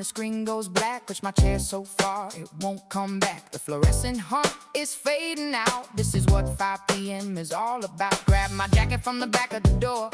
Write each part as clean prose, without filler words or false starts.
the screen goes black. Push my chair so far, it won't come back. The fluorescent hump is fading out. This is what 5 p.m. is all about. Grab my jacket from the back of the door.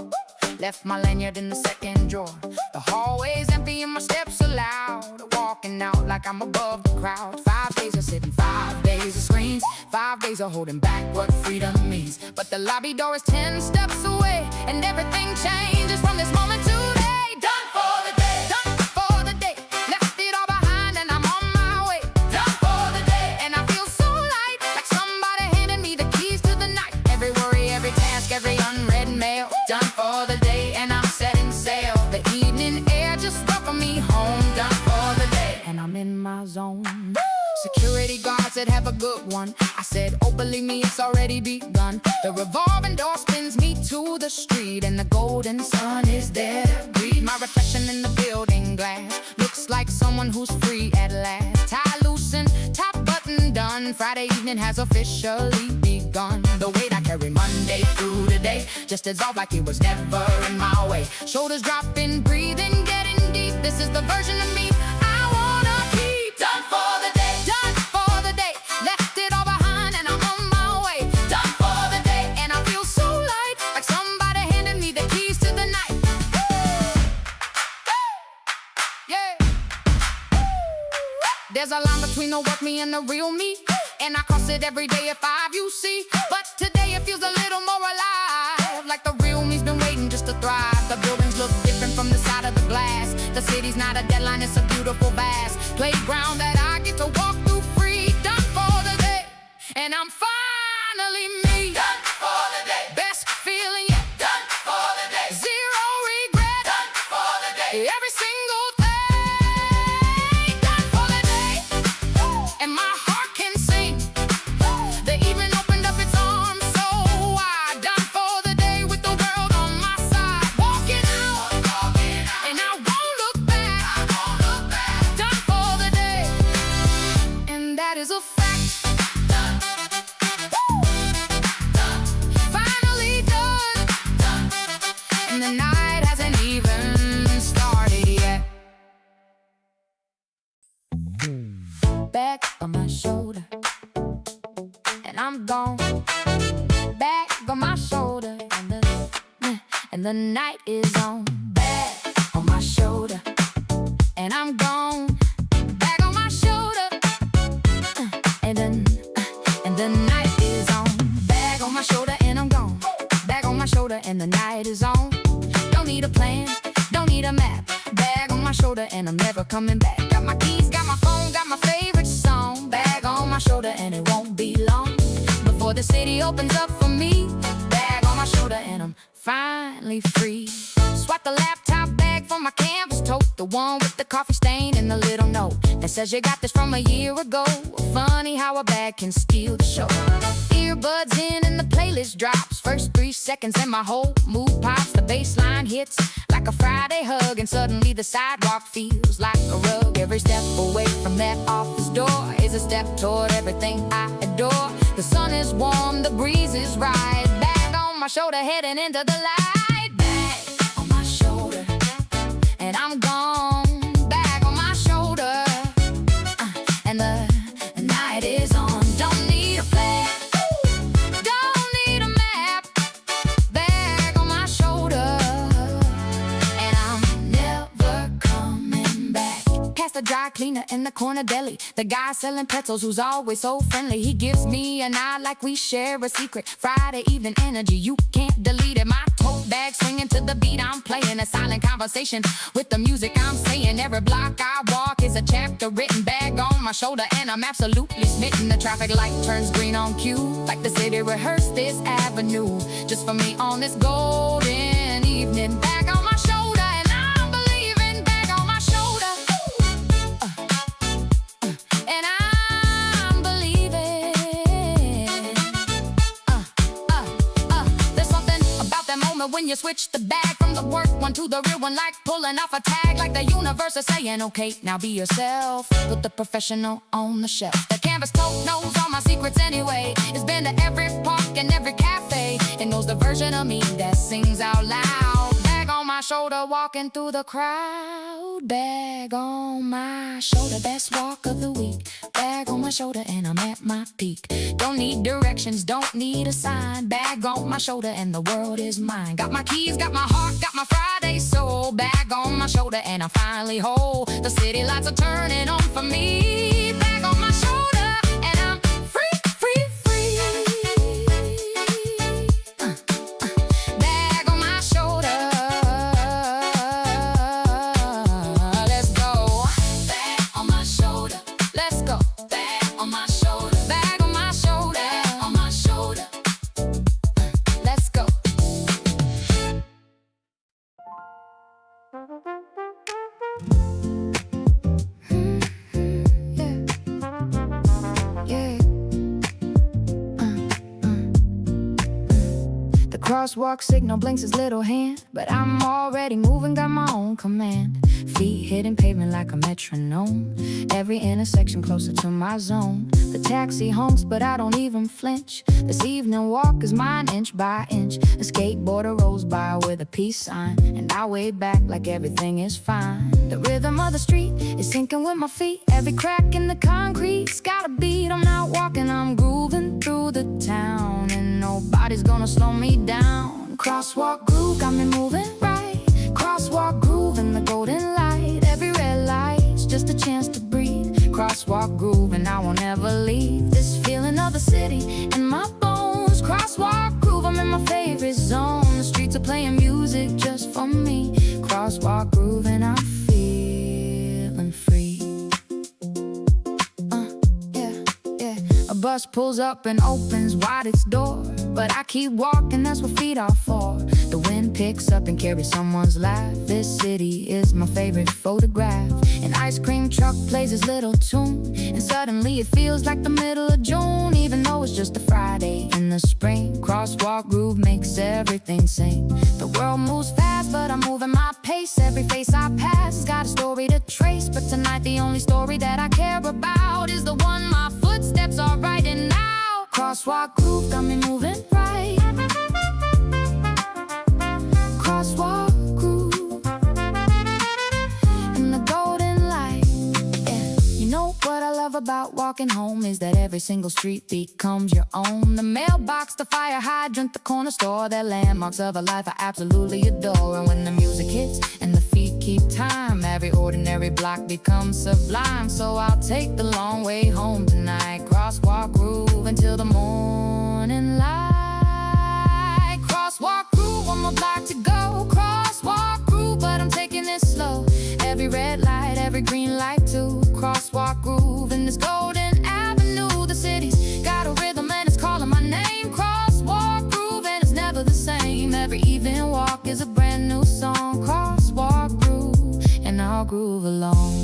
Left my lanyard in the second drawer. The hallway's empty and my steps are loud. Walking out like I'm above the crowd. 5 days of sitting, 5 days of screens. 5 days of holding back what freedom means. But the lobby door is 10 steps away, and everything changes from this moment today. Done for the day, done for the day. Left it all behind and I'm on my way. Done for the day, and I feel so light, like somebody handed me the keys to the night. Every worry, every task, every unread mail. Done for the day, and I'm setting sail. The evening air just welcomed me home. Done for the day, and I'm in my zone. Security guard said, have a good one. I said, oh, believe me, it's already begun. The revolving door spins me to the street, and the golden sun is there to greet. My reflection in the building glass looks like someone who's free at last. Tie loosened, top button done. Friday evening has officially begun. The weight I carry Monday through today just dissolved like it was never in my way. Shoulders dropping, breathing, getting deep. This is the version of me I wanna keep. Done for the day, done for the day. Left it all behind and I'm on my way. Done for the day, and I feel so light, like somebody handed me the keys to the night. Yeah. There's a line between the work me and the real me, and I cross it every day at 5, you see. But today it feels a little more alive, like the real me's been waiting just to thrive. The buildings look different from the side of the glass. The city's not a deadline, it's a beautiful vast playground that I get to walk through free. Done for the day, and I'm finally me. Done for the day, best feeling yet. Done for the day, zero regret. Done for the day, every single thing. Done for the day, and my heart can sing. The evening opened up its arms so wide. Done for the day with the world on my side. Walking out, and I won't look back. Done for the day, and that is a fact. Finally done, and the night hasn't even started yet. Back on my shoulder, and I'm gone. Back on my shoulder, and the night is on. Back on my shoulder, and I'm gone. Back on my shoulder, and the night is on. Back on my shoulder, and I'm gone. Back on my shoulder, and the night is on. Don't need a plan, don't need a map. Bag on my shoulder, and I'm never coming back. Got my keys, got my phone, got my favorite song. Bag on my shoulder, and it won't be long before the city opens up for me. Bag on my shoulder, and I'm finally free. Swap the laptop bag for my canvas tote, the one with the coffee stain and the little note that says you got this from a year ago. Funny how a bag can steal the show. Earbuds in and the playlist drops. First 3 seconds and my whole mood pops. The bass line hits like a Friday hug, and suddenly the sidewalk feels like a rug. Every step away from that office door is a step toward everything I adore. The sun is warm, the breeze is right. Bag on my shoulder, heading into the light. Bag on my shoulder, and I'm gone. Bag on my shoulder, and the night is on. Don't need a plan, don't need a map. Bag on my shoulder, and I'm never coming back. Past the dry cleaner in the corner deli, the guy selling pretzels who's always so friendly. He gives me a nod like we share a secret. Friday evening energy, you can't delete it. My tote bag swinging to the beat I'm playing, a silent conversation with the music I'm saying. Every block I walk is a chapter written. Bag on my shoulder, and I'm absolutely smitten. The traffic light turns green on cue, like the city rehearsed this avenue just for me on this golden evening. Bag on my shoulder, and I'm believing. Bag on my shoulder, and I'm believing. There's something about that moment when you switch the bag from the work one to the real one, like pulling off a tag, like the universe is saying, okay, now be yourself. Put the professional on the shelf. The canvas tote knows all my secrets anyway. It's been to every park and every cafe. It knows the version of me that sings out loud. Bag on my my shoulder, walking through the crowd. Bag on my shoulder, best walk of the week. Bag on my shoulder and I'm at my peak. Don't need directions, don't need a sign. Bag on my shoulder and the world is mine. Got my keys, got my heart, got my Friday soul. Bag on my shoulder and I'm finally whole. The city lights are turning on for me. Bag on my shoulder and I'm free, free, free. Bag on my shoulder. Let's go. Bag on my shoulder. Let's go. Bag on my shoulder. Bag on my shoulder. Bag on my shoulder. Let's go. Crosswalk signal blinks his little hand, but I'm already moving, got my own command. Feet hitting pavement like a metronome. Every intersection closer to my zone. The taxi honks, but I don't even flinch. This evening walk is mine inch by inch. A skateboarder rolls by with a peace sign, and I wave back like everything is fine. The rhythm of the street is syncing with my feet. Every crack in the concrete's got a beat. I'm not walking, I'm grooving through the town, and nobody's gonna slow me down. Crosswalk groove got me moving right. Crosswalk groove in the golden light. Every red light's just a chance to breathe. Crosswalk groove and I won't ever leave. This feeling of the city in my bones. Crosswalk groove, I'm in my favorite zone. The streets are playing music just for me. Crosswalk groove and I'm feeling free. A bus pulls up and opens wide its door, but I keep walking, that's what feet are for. The wind picks up and carries someone's laugh. This city is my favorite photograph. An ice cream truck plays his little tune, and suddenly it feels like the middle of June, even though it's just a Friday in the spring. Crosswalk groove makes everything sing. The world moves fast, but I'm moving my pace. Every face I pass has got a story to trace, but tonight the only story that I care about is the one my footsteps are writing now. Crosswalk groove got me moving right. Crosswalk groove in the golden light. Yeah. You know what I love about walking home is that every single street becomes your own. The mailbox, the fire hydrant, the corner store, they're landmarks of a life I absolutely adore. And when the music hits and the feet keep time, every ordinary block becomes sublime. So I'll take the long way home tonight. Crosswalk groove until the morning light. Crosswalk groove, one more block to go. Crosswalk groove, but I'm taking it slow. Every red light, every green light too. Crosswalk groove in this golden avenue. The city's got a rhythm and it's calling my name. Crosswalk groove and it's never the same. Every evening walk is a brand new song. Crosswalk groove and I'll groove along.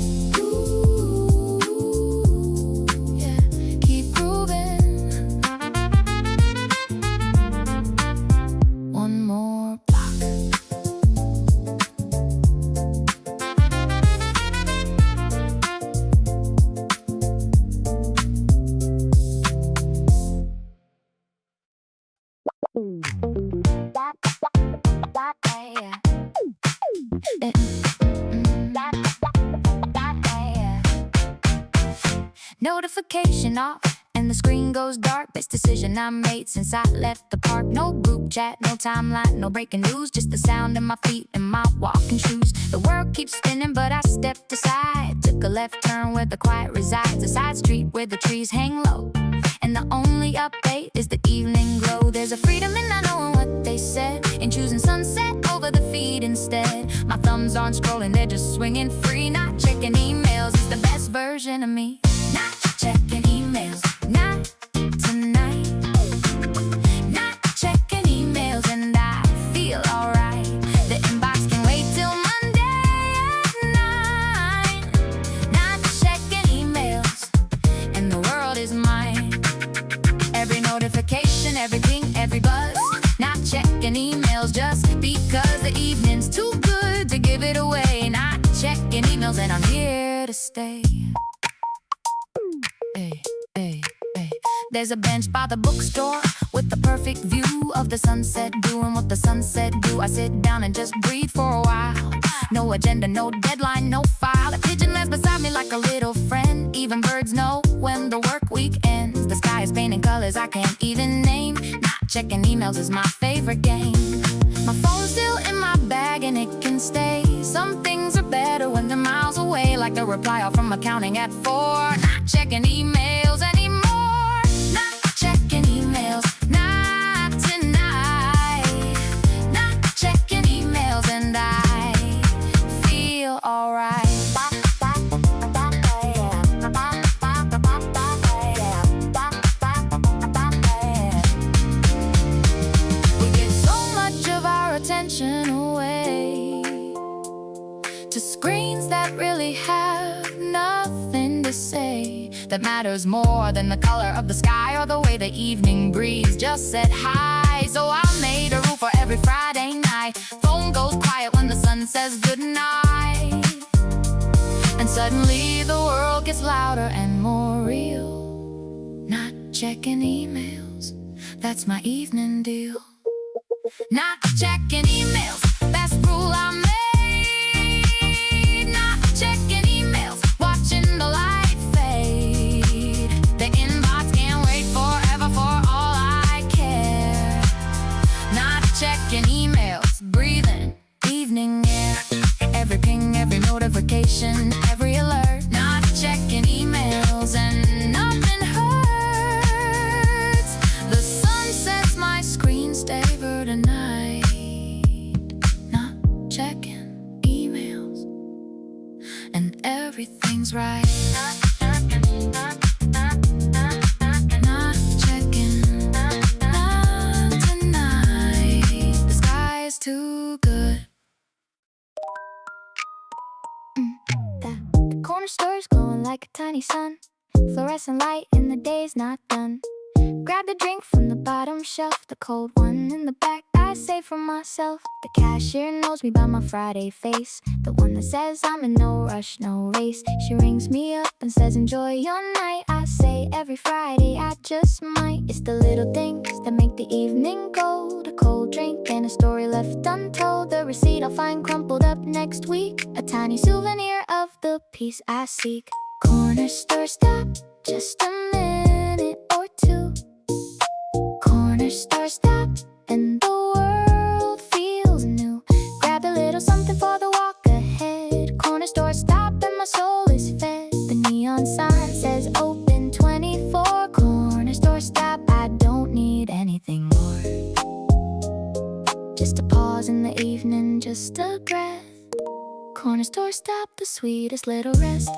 Notification off and the screen goes dark. Best decision I made since I left the park. No group chat, no timeline, no breaking news. Just the sound of my feet and my walking shoes. The world keeps spinning but I stepped aside. Took a left turn where the quiet resides. A side street where the trees hang low, and the only update is the evening glow. There's a freedom in not knowing what they said, in choosing sunset over the feed instead. My thumbs aren't scrolling, they're just swinging free. Not checking emails is the best version of me. Not checking emails, not tonight. Not checking emails and I feel alright. The inbox can wait till Monday at 9. Not checking emails and the world is mine. Every notification, every ping, every buzz. Not checking emails just because the evening's too good to give it away. Not checking emails and I'm here to stay. Hey, hey, hey. There's a bench by the bookstore with the perfect view of the sunset, doing what the sunset do. I sit down and just breathe for a while. No agenda, no deadline, no file. A pigeon lands beside me like a little friend. Even birds know when the work week ends. The sky is painting colors I can't even name. Not checking emails is my favorite game. My phone's still in my bag and it can stay. Some things are better when they're miles away, like the reply all from accounting at 4. Not checking emails anymore. Not checking emails, not tonight. Not checking emails and I feel alright. We get so much of our attention away to screens that really have nothing to say, that matters more than the color of the sky or the way the evening breeze just said hi. So I made a rule for every Friday night. Phone goes quiet when the sun says goodnight. And suddenly the world gets louder and more real. Not checking emails, that's my evening deal. Not checking emails, best rule I made. Not checking emails, watching the light fade. The inbox can't wait forever for all I care. Not checking emails, breathing evening air. Every ping, every notification, every alert. Not checking emails and nothing hurts. The sun sets my screensaver tonight. Not checking emails and everything's right. Not checking, not tonight. The sky is too good. The corner store's glowing like a tiny sun. Fluorescent light in the day's not done. Grabbed a drink from the bottom shelf, the cold one in the back I save for myself. The cashier knows me by my Friday face, the one that says I'm in no rush, no race. She rings me up and says enjoy your night. I say every Friday I just might. It's the little things that make the evening gold. A cold drink and a story left untold. The receipt I'll find crumpled up next week. A tiny souvenir of the peace I seek. Corner store stop, just a minute or two. Corner store stop, and the world feels new. Grab a little something for the walk ahead. Corner store stop, and my soul is fed. The neon sign says open 24. Corner store stop, I don't need anything more. Just a pause in the evening, just a breath. Corner store stop, the sweetest little rest.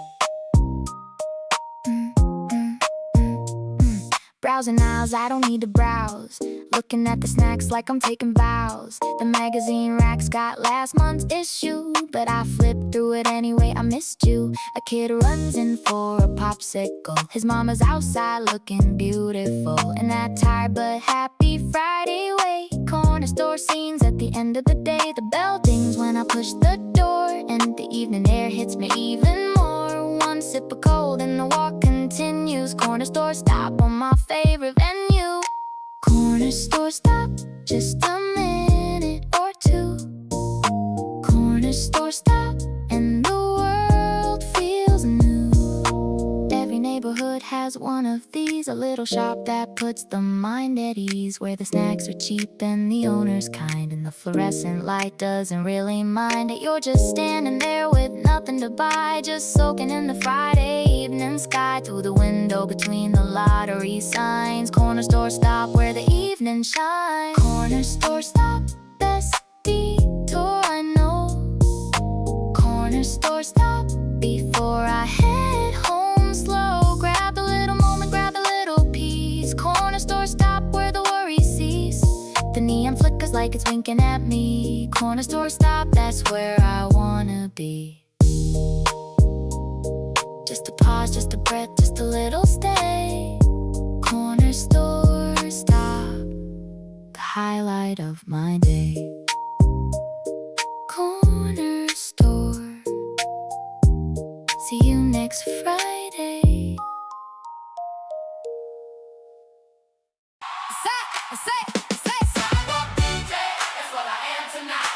Browsing aisles, I don't need to browse. Looking at the snacks like I'm taking vows. The magazine racks got last month's issue, but I flipped through it anyway, I missed you. A kid runs in for a popsicle. His mama's outside looking beautiful in that tired but happy Friday way. Corner store scenes at the end of the day. The bell dings when I push the door, and the evening air hits me even more. One sip of cold and the walk continues. Corner store stop on my favorite venue. Corner store stop, just a minute or two. Corner store stop, and the world feels new. Every neighborhood has one of these, a little shop that puts the mind at ease, where the snacks are cheap and the owner's kind, and the fluorescent light doesn't really mind it. You're just standing there with nothing to buy, just soaking in the Friday evening sky. Through the window between the lottery signs. Corner store stop, where the evening shines. Corner store stop, best detour I know. Corner store stop, before I head home slow. Grab a little moment, grab a little piece. Corner store stop, where the worries cease. The neon flickers like it's winking at me. Corner store stop, that's where I wanna be. Just a pause, just a breath, just a little stay. Corner store stop, the highlight of my day. Corner store, see you next Friday. Sidewalk DJ, that's what I am tonight.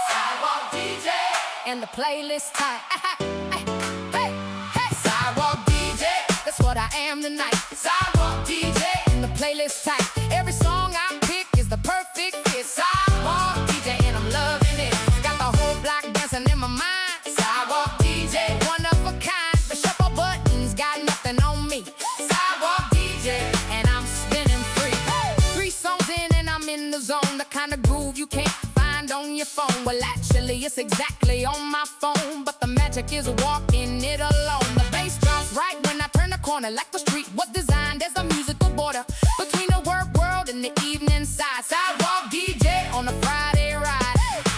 Sidewalk DJ, and the playlist tight. Hey, Sidewalk DJ, that's what I am tonight. Sidewalk DJ, and the playlist tight. Every song I pick is the perfect fit. Sidewalk DJ, and I'm loving it. Got the whole block dancing in my mind. Sidewalk DJ, one of a kind. The shuffle buttons got nothing on me. Sidewalk DJ, and I'm spinning free. 3 songs in and I'm in the zone. The kind of groove you can't find on your phone. Well, actually, it's exactly on my phone, but the magic is walking it alone. The bass drops right when I turn the corner, like the street was designed as a musical border between the work world and the evening side. Sidewalk DJ on a Friday ride.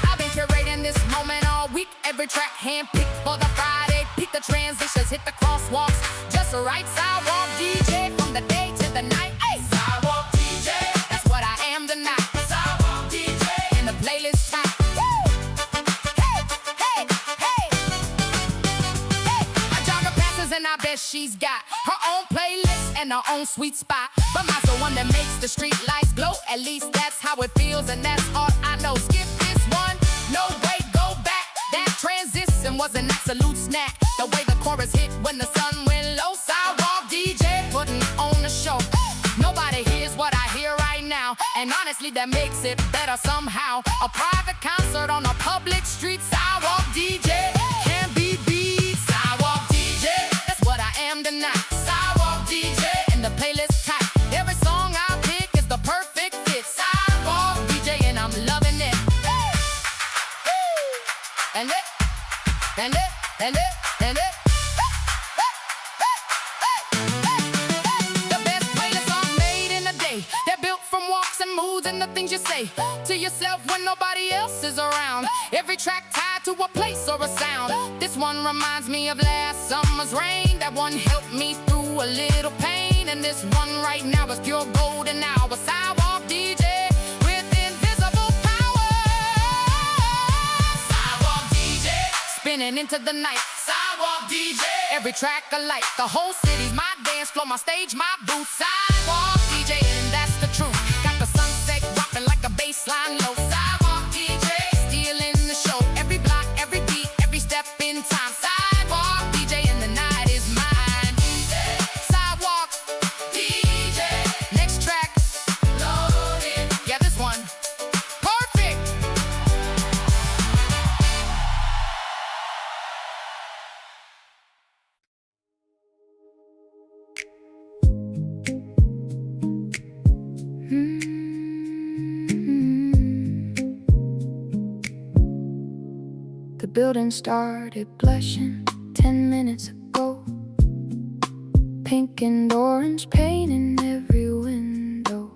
I've been curating this moment all week. Every track handpicked for the Friday peak. The transitions hit the crosswalks just right. Sidewalk DJ from the day to the night. Hey, Sidewalk DJ, that's what I am tonight. Sidewalk DJ, and the playlist tight. And I bet she's got her own playlist and her own sweet spot. But mine's the one that makes the street lights glow. At least that's how it feels, and that's all I know. Skip this one, no way, go back. That transition was an absolute snack. The way the chorus hit when the sun went low. Sidewalk DJ putting on a show. Nobody hears what I hear right now, and honestly that makes it better somehow. A private concert on a public street. Sidewalk DJ can't be beat. Sidewalk DJ, that's what I am tonight. Sidewalk DJ, and the playlist tight. Every song I pick is the perfect fit. Sidewalk DJ, and I'm loving it. And it, and it, and it, and it. The best playlists are made in a day. They're built from walks and moods and the things you say to yourself when nobody else is around. Every track tied to a place or a sound. This one reminds me of last summer's rain. That one helped me through a little pain. And this one right now is pure golden hour. Sidewalk DJ with invisible power. Sidewalk DJ spinning into the night. Sidewalk DJ, every track alike. The whole city's my dance floor, my stage, my booth. Sidewalk DJ, and that's the truth. Got the sunset rocking like a baseline low. Sidewalk DJ stealing the show. Every block, every beat, every step in time. Sidewalk DJ, and the night is mine. Sidewalk DJ, next track loaded. Yeah, this one perfect. The building started blushing 10 minutes ago. Pink and orange paint in every window.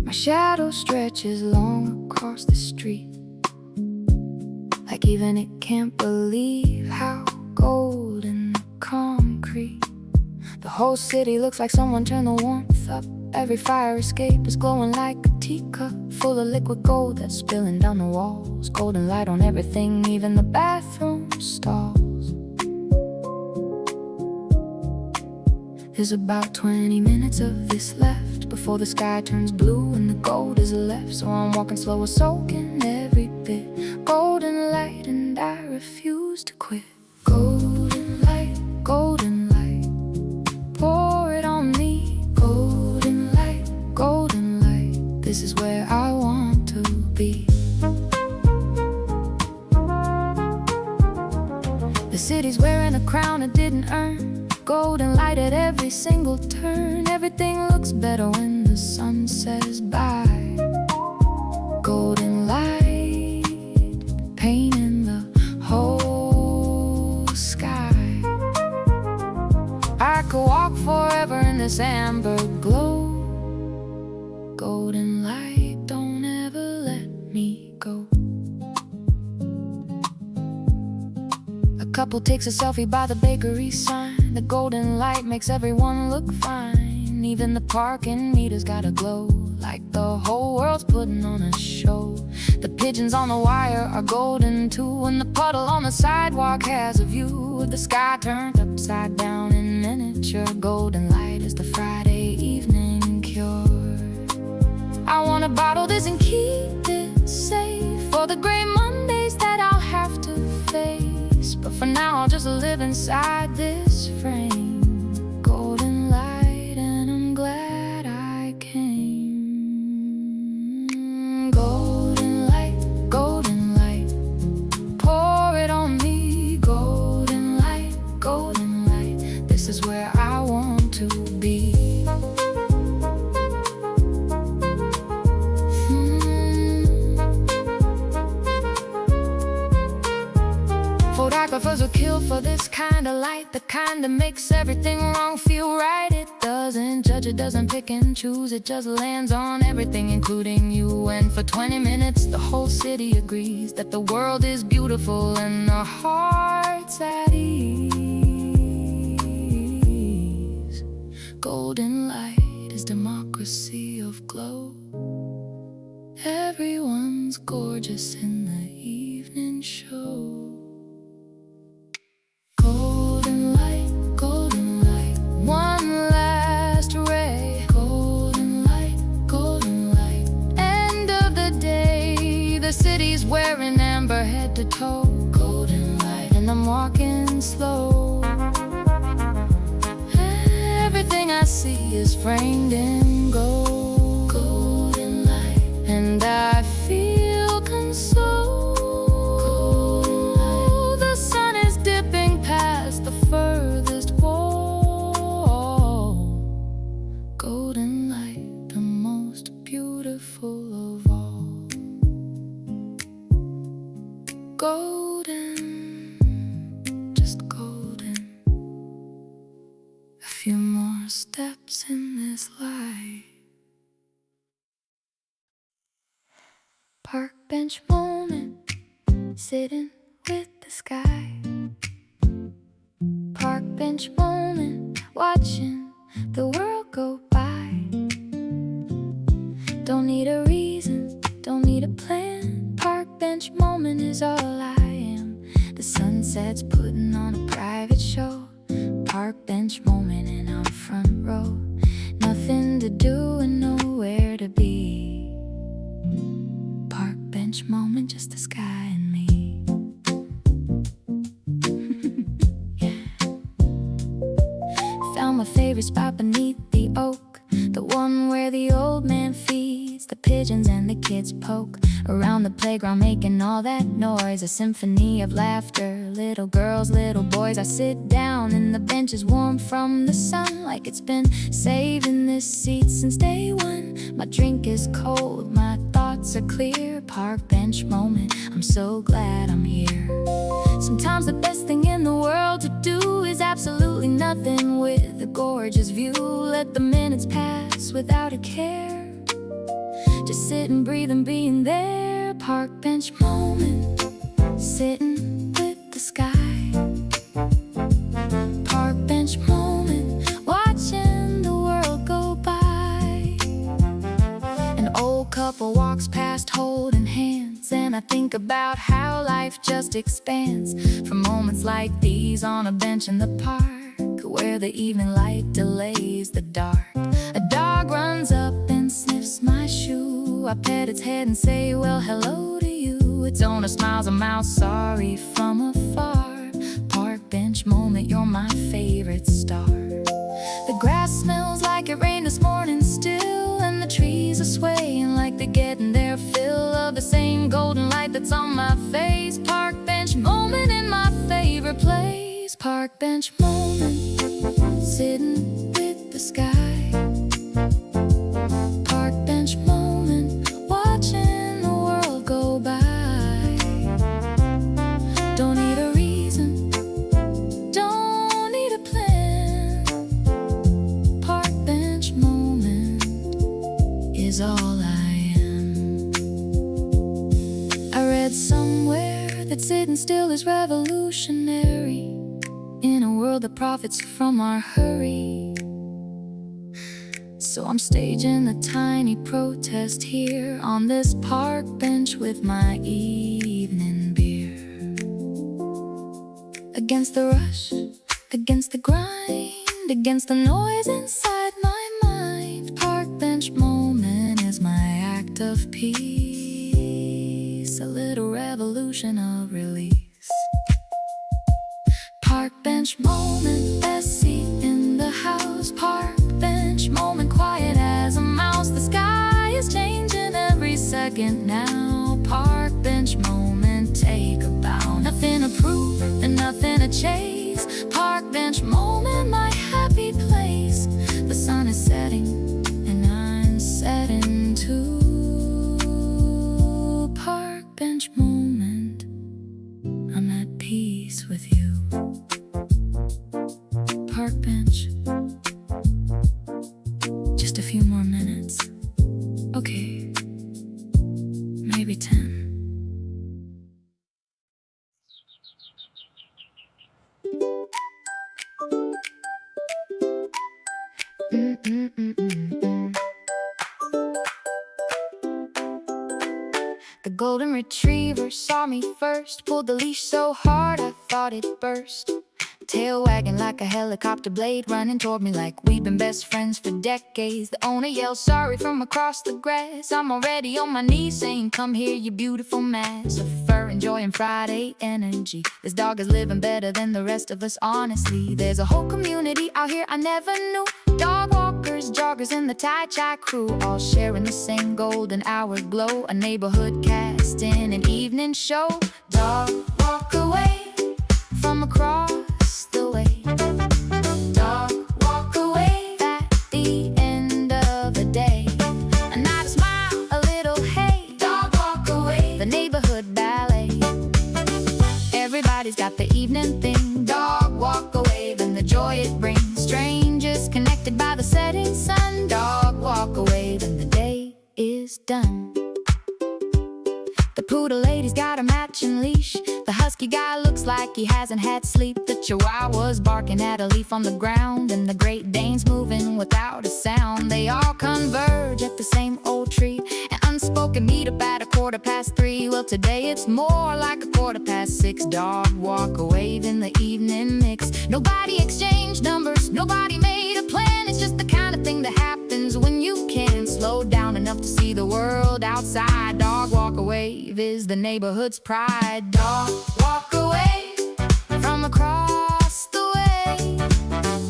My shadow stretches long across the street, like even it can't believe how golden the concrete. The whole city looks like someone turned the warmth up. Every fire escape is glowing like a teacup full of liquid gold that's spilling down the walls. Golden light on everything, even the bathroom stalls. There's about 20 minutes of this left before the sky turns blue and the gold is left. So I'm walking slower, soaking every bit. Golden light, and I refuse to quit. Golden light, pour it on me. Golden light, this is where I want to be. The city's wearing a crown it didn't earn. Golden light at every single turn. Everything looks better when the sun says bye. Golden light, painting the whole sky. I could walk forever in this amber glow. Golden light, don't ever let me go. A couple takes a selfie by the bakery sign. The golden light makes everyone look fine. Even the parking meters gotta glow, like the whole world's putting on a show. The pigeons on the wire are golden too, and the puddle on the sidewalk has a view of the sky turned upside down in miniature. Golden light is the Friday to live inside this frame. Golden light, and I'm glad I came. Golden light, pour it on me. Golden light, this is where I want to be. Photographers will kill for this kind of light, the kind that makes everything wrong feel right. It doesn't judge, it doesn't pick and choose, it just lands on everything, including you. And for 20 minutes the whole city agrees that the world is beautiful and our hearts at ease. Golden light is democracy of glow. Everyone's gorgeous in the evening show. Golden light, one last ray. Golden light, end of the day. The city's wearing amber head to toe. Golden light, and I'm walking slow. Everything I see is framed in gold. Golden light, and I feel consoled. The furthest wall. Golden light, the most beautiful of all. Golden, just golden. A few more steps in this light. Park bench moment, sitting with the sky. Park bench moment, watching the world go by. Don't need a reason, don't need a plan. Park bench moment is all I am. The sunset's putting on a private show. Park bench moment and I'm front row. Nothing to do and nowhere to be. Park bench moment, just the sky and me. Found my favorite spot beneath the oak, the one where the old man feeds the pigeons and the kids poke around the playground, making all that noise. A symphony of laughter, little girls, little boys. I sit down and the bench is warm from the sun, like it's been saving this seat since day one. My drink is cold, my thoughts are clear. Park bench moment, I'm so glad I'm here. Sometimes the best thing in the world to do is absolutely nothing with a gorgeous view. Let the minutes pass without a care. Just sit and breathe and being there. Park bench moment, sitting with the sky. Park bench moment, watching the world go by. An old couple walks past holding hands, and I think about how life just expands from moments like these on a bench in the park, where the evening light delays the dark. A dog runs up and sniffs my shoe. I pet its head and say, well, hello to you. Its owner smiles a mouth sorry from afar. Park bench moment, you're my favorite star. The grass smells like it rained this morning still, and the trees are swaying like they're getting their fill of the same golden light that's on my face. Park bench moment in my favorite place. Park bench moment, sitting with the sky. Park bench moment, watching the world go by. Don't need a reason, don't need a plan. Park bench moment is all I am. I read somewhere that sitting still is revolutionary in a world that profits from our hurry. So I'm staging a tiny protest here on this park bench with my evening beer. Against the rush, against the grind, against the noise inside my mind. Park bench moment is my act of peace, a little revolution of release. Park bench moment, best seat in the house. Park bench moment, quiet as a mouse. The sky is changing every second now. Park bench moment, take a bow. Nothing to prove and nothing to chase. Park bench moment, my happy place. The sun is setting and I'm setting too. Park bench moment, I'm at peace with you. Park bench, just a few more minutes. Okay, maybe 10. The golden retriever saw me first, pulled the leash so hard I thought it burst. Tail wagging like a helicopter blade, running toward me like we'd been best friends for decades. The owner yelled sorry from across the grass. I'm already on my knees saying, come here, you beautiful mass of fur, enjoying Friday energy. This dog is living better than the rest of us, honestly. There's a whole community out here I never knew. Dog walkers, joggers, and the Tai Chi crew, all sharing the same golden hour glow. A neighborhood cast in an evening show. Dog walk away from across the way. Dog walk away at the end of the day. A nod, a smile, a little hey. Dog walk away, the neighborhood ballet. Everybody's got the evening thing. Dog walk away, then the joy it brings. Strangers connected by the setting sun. Dog walk away, then the day is done. The poodle lady's got a matching leash. The husky guy looks like he hasn't had sleep. The chihuahua's barking at a leaf on the ground, and the Great Dane's moving without a sound. They all converge at the same old tree. An unspoken meetup at 3:15. Well, today it's more like 6:15. Dog walk away, then the evening mix. Nobody exchanged numbers, nobody made a plan. It's just the kind of thing that happens when you can slow down enough to see the world outside. Dog walk away is the neighborhood's pride. Dog walk away from across the way.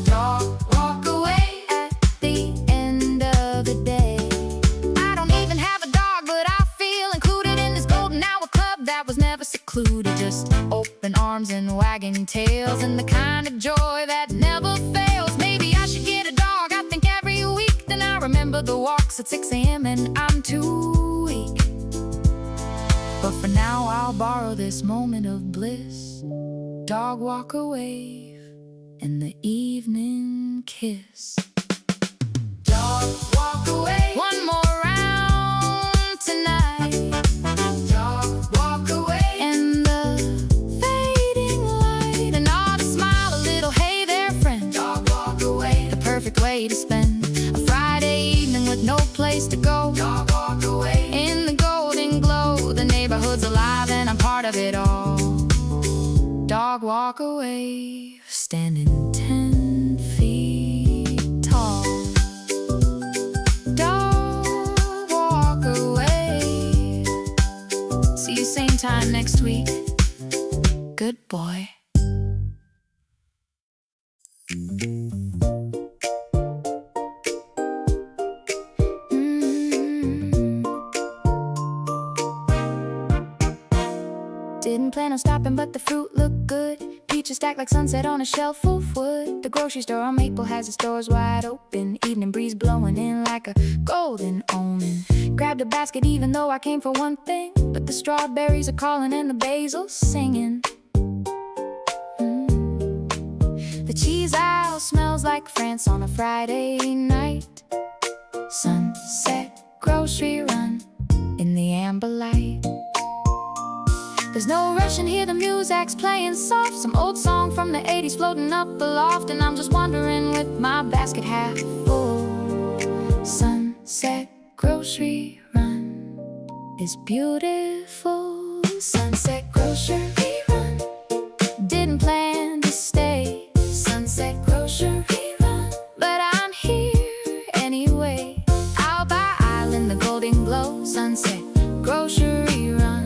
Dog walk away at the end of the day. I don't even have a dog, but I feel included in this golden hour club that was never secluded. Just open arms and wagging tails, and the kind of joy that never fails. Maybe I should get a dog, I think every week. Then I remember the walks at 6 a.m. and I'm too weak. But for now I'll borrow this moment of bliss. Dog walk away and the evening kiss. Dog walk away, one more round tonight. Dog walk away and the fading light. And odd smile, a little hey there friend. Dog walk away, the perfect way to spend a Friday evening with no place to go. Dog walk away in the golden glow. The neighborhood's alive and I'm part of it all. Dog walk away, standing 10 feet tall. Dog walk away. See you same time next week. Good boy. Didn't plan on stopping, but the fruit looked good. Peaches stacked like sunset on a shelf of wood. The grocery store on Maple has its doors wide open. Evening breeze blowing in like a golden omen. Grabbed a basket even though I came for one thing, but the strawberries are calling and the basil's singing. The cheese aisle smells like France on a Friday night. Sunset grocery run in the amber light. There's no rush in here, the music's playing soft. Some old song from the 80s floating up aloft. And I'm just wandering with my basket half full. Sunset grocery run is beautiful. Sunset grocery run, didn't plan to stay. Sunset grocery run, but I'm here anyway. Out by aisle in the golden glow. Sunset grocery run,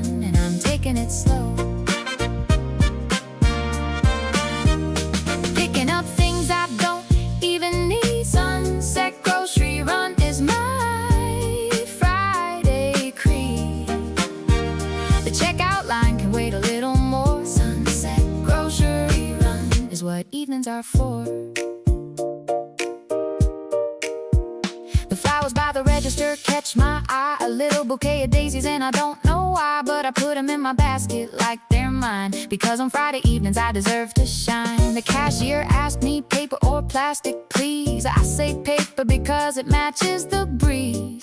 taking it slow. evenings are for. The flowers by the register catch my eye, a little bouquet of daisies and I don't know why, but I put them in my basket like they're mine, because on Friday evenings I deserve to shine. The cashier asked me paper or plastic, please. I say paper because it matches the breeze.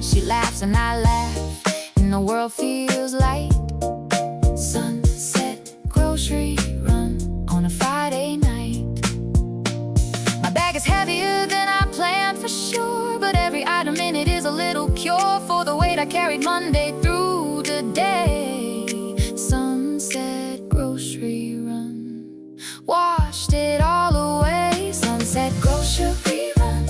She laughs and I laugh, and the world feels light. Sunset grocery run on a Friday night. My bag is heavier than I planned for sure, but every item in it is a little cure for the weight I carried Monday through today. Sunset grocery run washed it all away. Sunset grocery run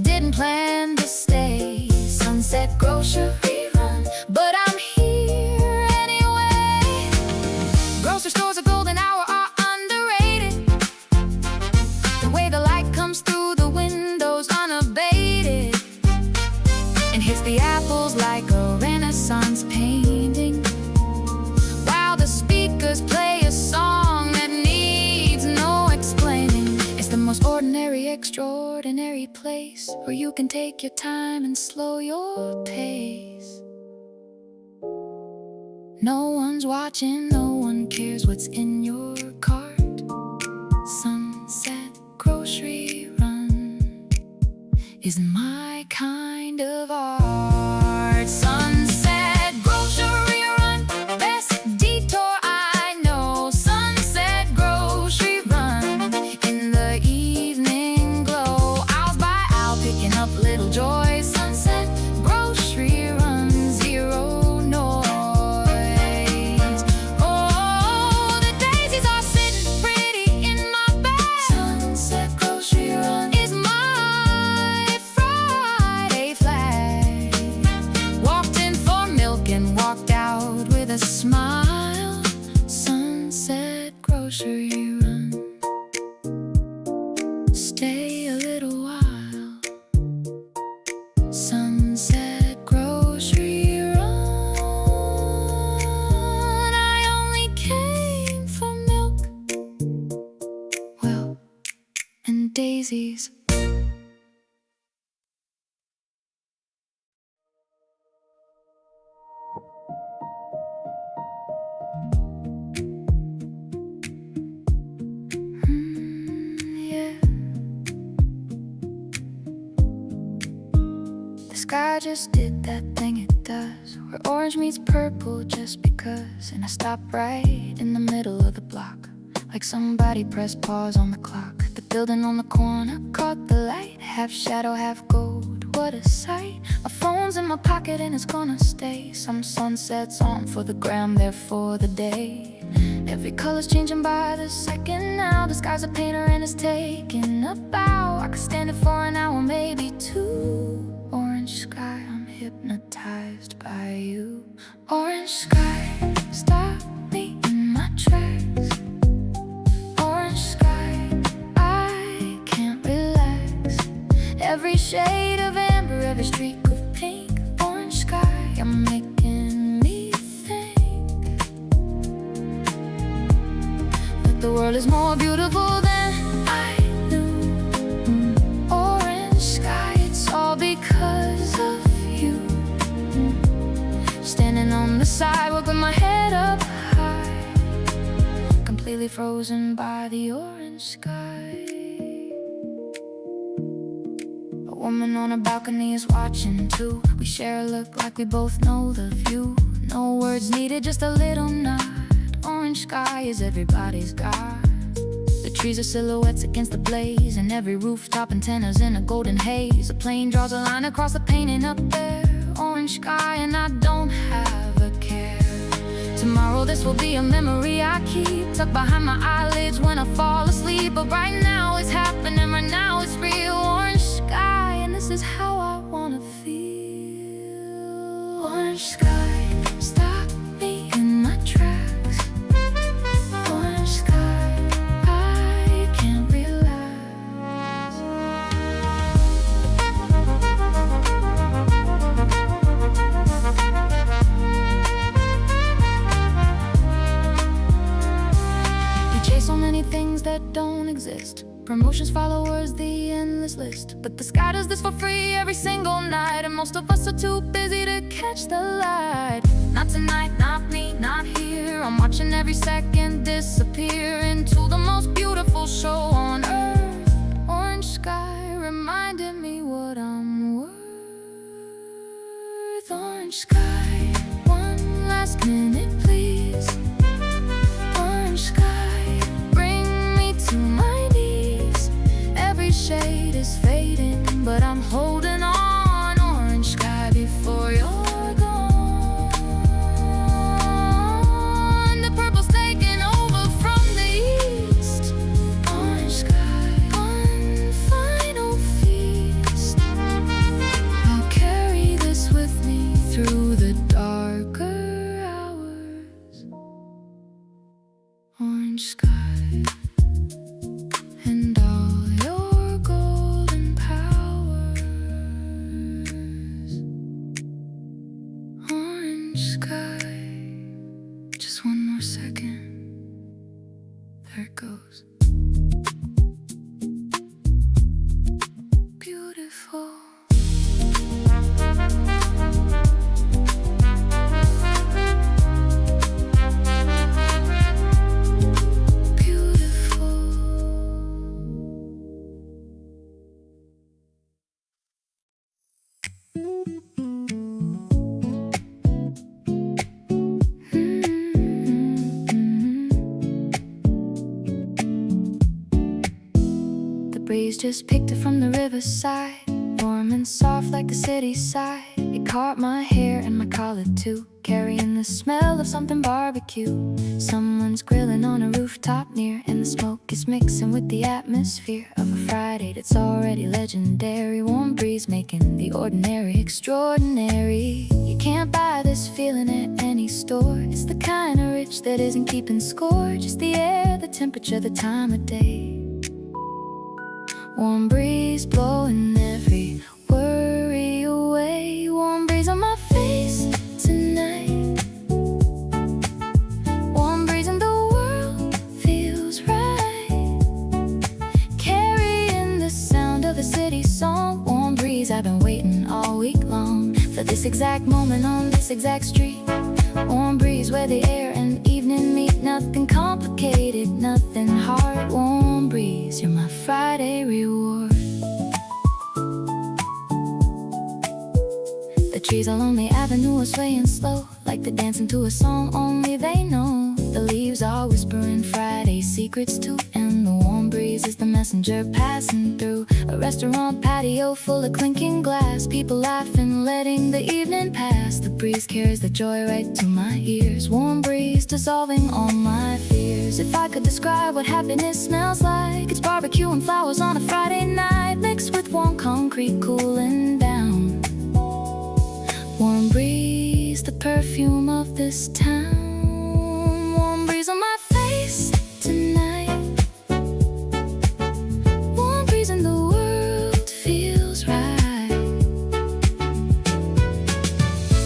didn't plan to stay. Sunset grocery run, but I'm here anyway. Grocery stores, a golden hour, are underrated. The way the light comes through the windows unabated and hits the apples like a Renaissance painting, while the speakers play a song that needs no explaining. It's the most ordinary, extraordinary place where you can take your time and slow your pace. No one's watching, no one cares what's in your cart. Sunset grocery run is my kind of art. Sunset grocery run, best detour I know. Sunset grocery run in the evening glow, aisles by aisle picking up little joys. Sunset grocery run, zero noise. Oh, the daisies are sitting pretty in my bag. Sunset grocery run is my Friday flag. Walked in for milk and walked out with a smile. Sunset grocery run, stay a little while. Sunset grocery run, I only came for milk, well, and daisies. Yeah. The sky just did that thing it does, where orange meets purple just because. And I stopped right in the middle of the block, like somebody pressed pause on the clock. The building on the corner caught the light, half shadow, half gold, what a sight. My phone's in my pocket and it's gonna stay. Some sunsets on for the gram, there for the day. Every color's changing by the second now. The sky's a painter and it's taking a bow. I could stand it for an hour, maybe two. Orange sky, I'm hypnotized by you. Orange sky, stop me in my tracks. Orange sky, I can't relax. Every shade of amber, every streak of pink. Orange sky, you're making me think that the world is more beautiful than I knew. Orange sky, it's all because of you. Standing on the sidewalk with my head up high, completely frozen by the orange sky. A woman on a balcony is watching too. We share a look like we both know the view. No words needed, just a little nod. Orange sky is everybody's god. The trees are silhouettes against the blaze, and every rooftop antenna's in a golden haze. A plane draws a line across the painting up there. Orange sky, and I don't have a care. Tomorrow this will be a memory I keep tucked behind my eyelids when I fall asleep. But right now it's happening, right now it's real. Orange sky, and this is how I wanna feel. Orange sky, stop me in my tracks. Orange sky, I can't relax. many things that don't exist. Promotions, followers, the endless list. But the sky does this for free every single night, and most of us are too busy to catch the light. Not tonight, not me, not here. I'm watching every second disappear into the most beautiful show on earth. Orange sky reminded me what I'm worth. Orange sky, one last minute please. Orange sky, bring me to my knees. Every shade is fading, but I'm holding on. Orange sky before you're gone. The purple's taking over from the east. Orange sky, one final feast. I'll carry this with me through the darker hours. Orange sky and all your golden powers. Orange sky, just one more second. There it goes. Beautiful. Breeze just picked it from the riverside, warm and soft like the city side. It caught my hair and my collar too, carrying the smell of something barbecue. Someone's grilling on a rooftop near, and the smoke is mixing with the atmosphere of a Friday that's already legendary. Warm breeze making the ordinary extraordinary. You can't buy this feeling at any store. It's the kind of rich that isn't keeping score. Just the air, the temperature, the time of day. Warm breeze blowing every worry away. Warm breeze on my face tonight. Warm breeze and the world feels right. Carrying the sound of the city song. Warm breeze, I've been waiting all week long for this exact moment on this exact street. Warm breeze where the air and evening meet. Nothing complicated, nothing hard. Warm breeze, you're my Friday reward. The trees along the avenue are swaying slow, like they're dancing to a song only they know. The leaves are whispering Friday secrets too, and the warm breeze is the messenger passing through a restaurant patio full of clinking glass. People laughing, letting the evening pass. The breeze carries the joy right to my ears. Warm breeze dissolving all my fears. If I could describe what happiness smells like, it's barbecue and flowers on a Friday night, mixed with warm concrete cooling down. Warm breeze, the perfume of this town. Warm breeze on my face tonight. Warm breeze and the world feels right.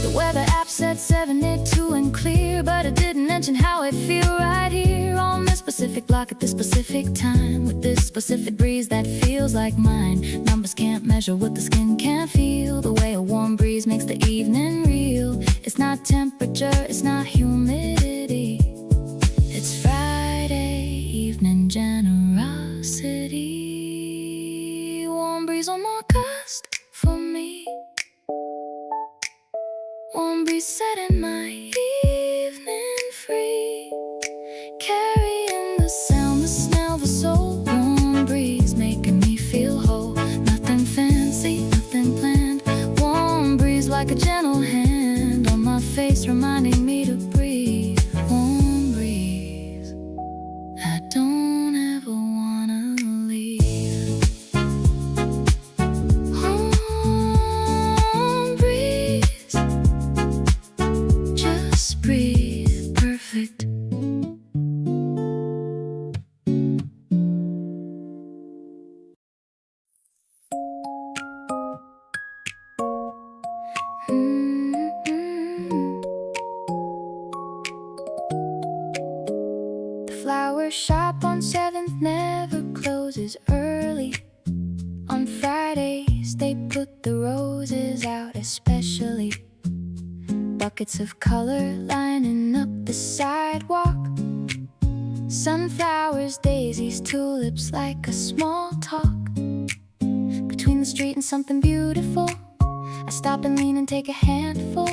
The weather app said 72 and clear, but it didn't mention how it feel right here on this specific block at this specific time, with this specific breeze that feels like mine. Numbers can't measure what the skin can't feel. The way a warm breeze makes the evening real. It's not temperature, it's not humidity. It's Friday evening generosity. Warm breeze on my gust for me. Warm breeze setting my evening free. Carrying the sound, the smell, the soul. Warm breeze making me feel whole. Nothing fancy, nothing planned. Warm breeze like a gentle hand on my face, reminding me to breathe. Warm breeze, I don't ever wanna leave. Warm breeze, just shop on 7th never closes early. On Fridays they put the roses out especially. Buckets of color lining up the sidewalk. Sunflowers, daisies, tulips, like a small talk. Between the street and something beautiful, I stop and lean and take a handful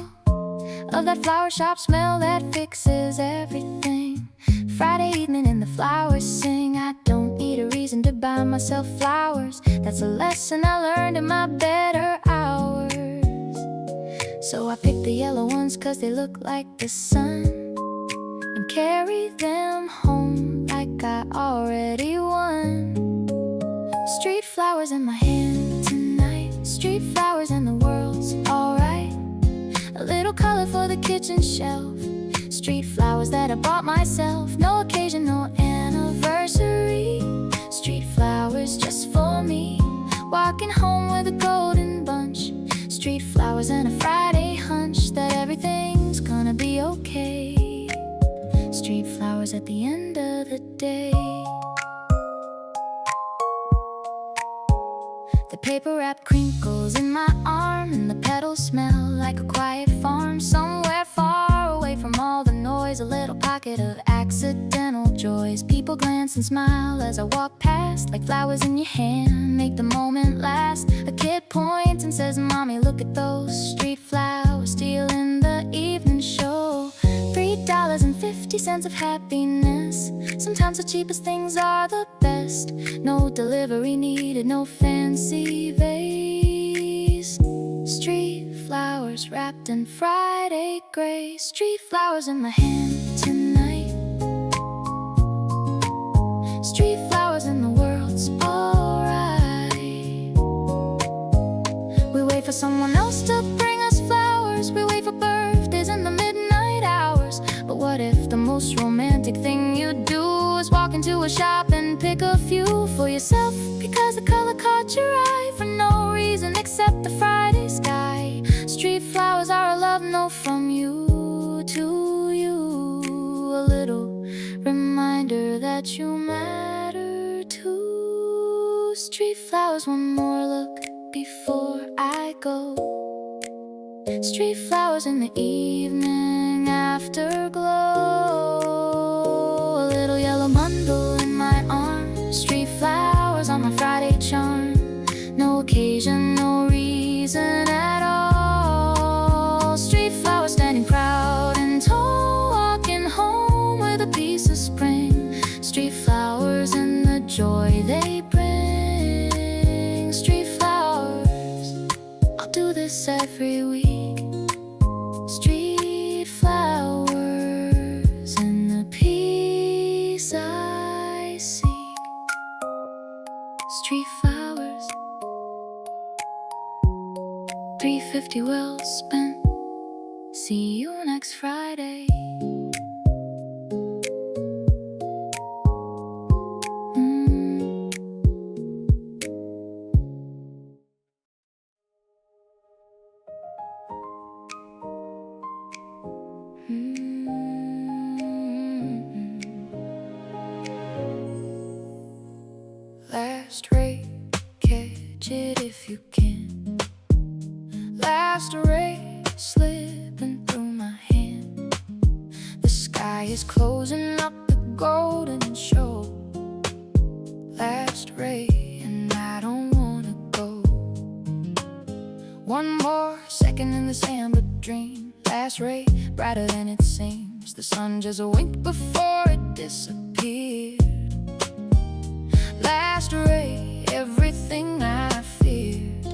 of that flower shop smell that fixes everything. Friday evening and the flowers sing. I don't need a reason to buy myself flowers. That's a lesson I learned in my better hours. So I pick the yellow ones 'cause they look like the sun, and carry them home like I already won. Street flowers in my hand tonight. Street flowers and the world's alright. A little color for the kitchen shelf. Street flowers that I bought myself. No occasion, no anniversary. Street flowers just for me. Walking home with a golden bunch. Street flowers and a Friday hunch that everything's gonna be okay. Street flowers at the end of the day. The paper wrap crinkles in my arm, and the petals smell like a quiet farm somewhere far away from all the noise. A little pocket of accidental joys. People glance and smile as I walk past, like flowers in your hand make the moment last. A kid points and says, "Mommy, look at those street flowers stealing the evening show." $3.50 of happiness. Sometimes the cheapest things are the best. No delivery needed, no fancy vase. Street flowers wrapped in Friday gray. Street flowers in my hand tonight. Street flowers and the world's alright. We wait for someone else to bring us flowers. We wait for birthdays in the midnight hours. But what if the most romantic thing you do is walk into a shop and pick a few for yourself? Because the color caught your eye for no reason except the Friday sky. Street flowers are a love note from you to you. A little reminder that you matter too. Street flowers, one more look before I go. Street flowers in the evening afterglow. A little yellow bundle in my arm. Street flowers on my Friday charm. No occasion, no reason at all. Street flowers standing proud and tall, walking home with a piece of spring. Street flowers and the joy they bring. Street flowers, I'll do this every week. Street flowers and the peace I seek. Street flowers, $3.50 well spent. See you next Friday. Last ray, catch it if you can. Last ray, slipping through my hand. The sky is closing up the golden show. Last ray, and I don't wanna go. One more second in this amber dream. Last ray, brighter than it seems. The sun just winked before it disappeared. Last ray, everything I feared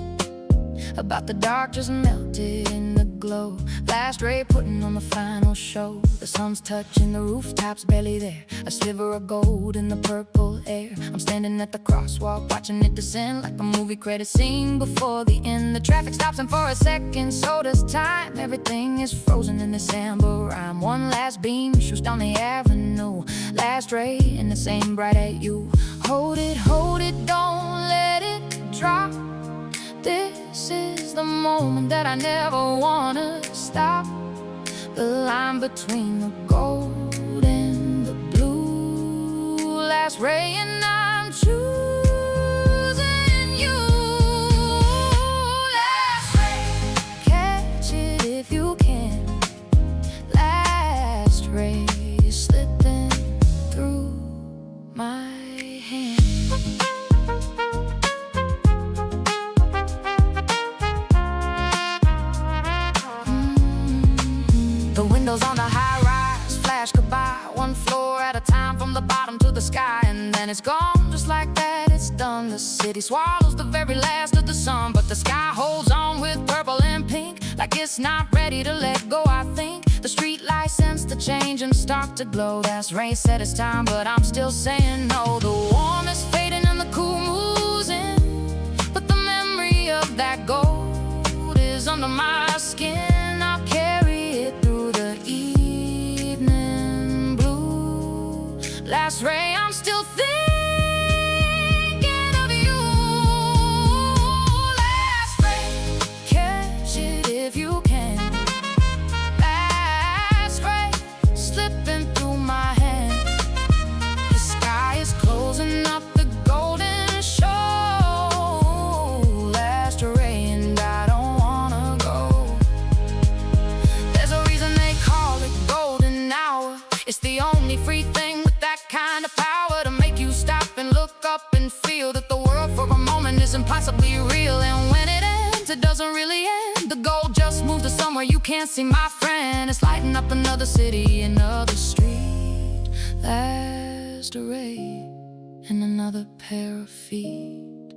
about the dark just melted in the glow. Last ray, putting on the final show. The sun's touching the rooftops, barely there. A sliver of gold in the purple air. I'm standing at the crosswalk, watching it descend like a movie credit scene before the end. The traffic stops, and for a second, so does time. Everything is frozen in this amber rhyme. One last beam shoots down the avenue. Last ray, and the same bright at you. Hold it, don't let it drop. This is the moment that I never wanna stop. The line between the gold and the blue. last ray, and I'm choosing you. Last ray, catch it if you can. Last ray slipping through my hand. The windows on the high-rise flash goodbye, one floor at a time from the bottom to the sky, and then it's gone just like that, it's done. The city swallows the very last of the sun, but the sky holds on with purple and pink, like it's not ready to let go. I think the street lights sense the change and start to glow. That's rain said it's time, but I'm still saying no. The warm is fading and the cool moves in, but the memory of that gold is under my skin. I'll carry it through the evening blue. Last ray, I'm still thinking of you. Last ray, catch it if you can. Last ray, slipping through my hand. The sky is closing up the golden show. Last ray, and I don't wanna go. There's a reason they call it golden hour. It's the only free thing with that kind of power to make you stop and look up and feel that the world for a moment is impossibly real. And when it ends, it doesn't really end. The gold just moves to somewhere you can't see, my friend. It's lighting up another city, another street. Last ray, and another pair of feet.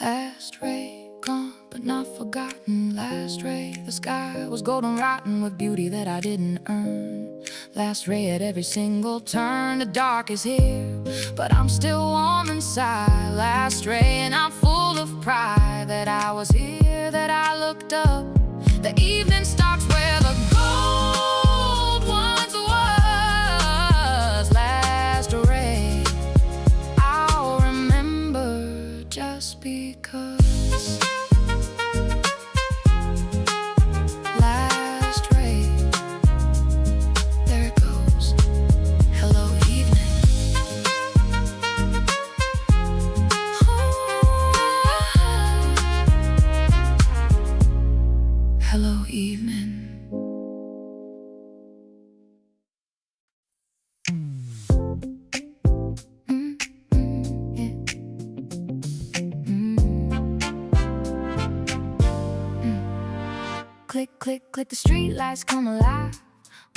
Last ray, gone but not forgotten. Last ray, the sky was golden rotten with beauty that I didn't earn. Last ray at every single turn. The dark is here, but I'm still warm inside. Last ray, and I'm full of pride that I was here, that I looked up. The evening starts where the gold once was. Last ray, I'll remember just because. Last ray, there it goes. Hello, evening. Hello, evening. Click, click, click, the street lights come alive,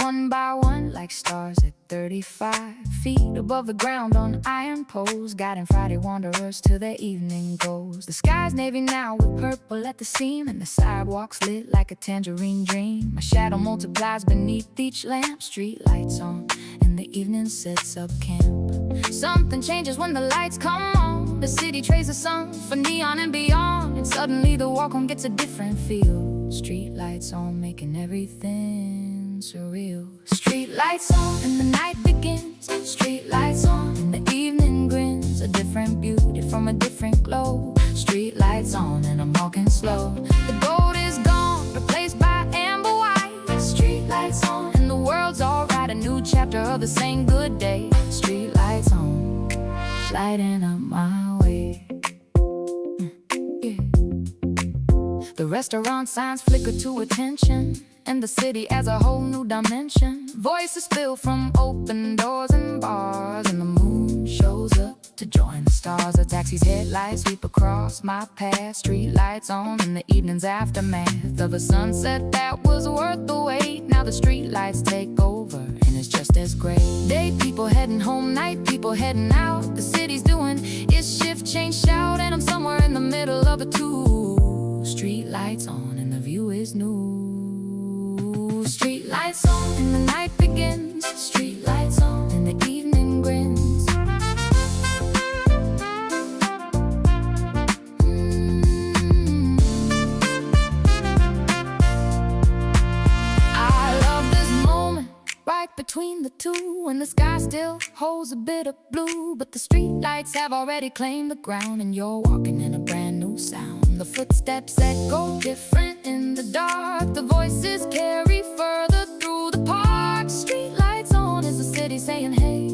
one by one like stars at 35 feet above the ground on iron poles, guiding Friday wanderers to their evening goals. The sky's navy now with purple at the seam, and the sidewalks lit like a tangerine dream. My shadow multiplies beneath each lamp. Street lights on, and the evening sets up camp. Something changes when the lights come on. The city trades the sun for neon and beyond, and suddenly the walk home gets a different feel. Street lights on, making everything surreal. Street lights on, and the night begins. Street lights on, and the evening grins. A different beauty from a different glow. Street lights on, and I'm walking slow. The gold is gone, replaced by amber white. Street lights on, and the world's alright. A new chapter of the same good day. Street lights on, lighting up my way. The restaurant signs flicker to attention, and the city adds a whole new dimension. Voices spill from open doors and bars, and the moon shows up to join the stars. A taxi's headlights sweep across my path. Street lights on in the evening's aftermath of a sunset that was worth the wait. Now the street lights take over, and it's just as great. Day people heading home, night people heading out. The city's doing its shift, change, shout, and I'm somewhere in the middle of a two. Street lights on, and the view is new. Street lights on, and the night begins. Street lights on, and the evening grins. I love this moment, right between the two, and the sky still holds a bit of blue, but the street lights have already claimed the ground, and you're walking in a brand new sound. The footsteps echo different in the dark. The voices carry further through the park. Street lights on is the city saying hey.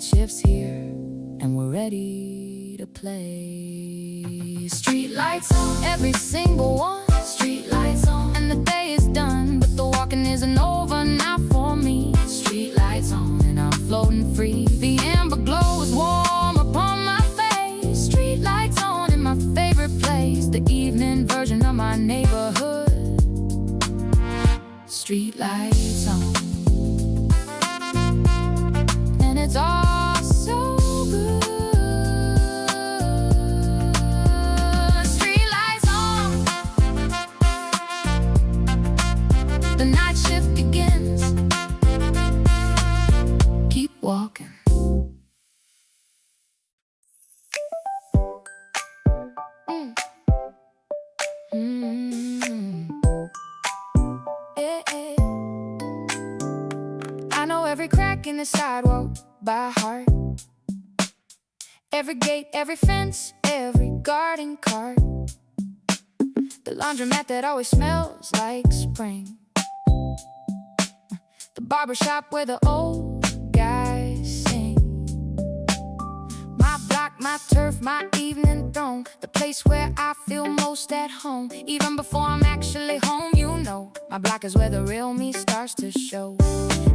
night shift's here, and we're ready to play. Street lights on, every single one. Street lights on, and the day is done, but the walking isn't over, not for me. Street lights on, and I'm floating free. The amber glow is warm upon my face. Street lights on in my favorite place, the evening version of my neighborhood. Street lights on, and it's all so good. Street lights on, the night shift begins. Keep walking. I know every crack in the sidewalk by heart, every gate, every fence, every garden cart, the laundromat that always smells like spring, the barbershop where the old guys sing. My block, my turf, my evening throne, the place where I feel most at home. Even before I'm actually home, you know, my block is where the real me starts to show.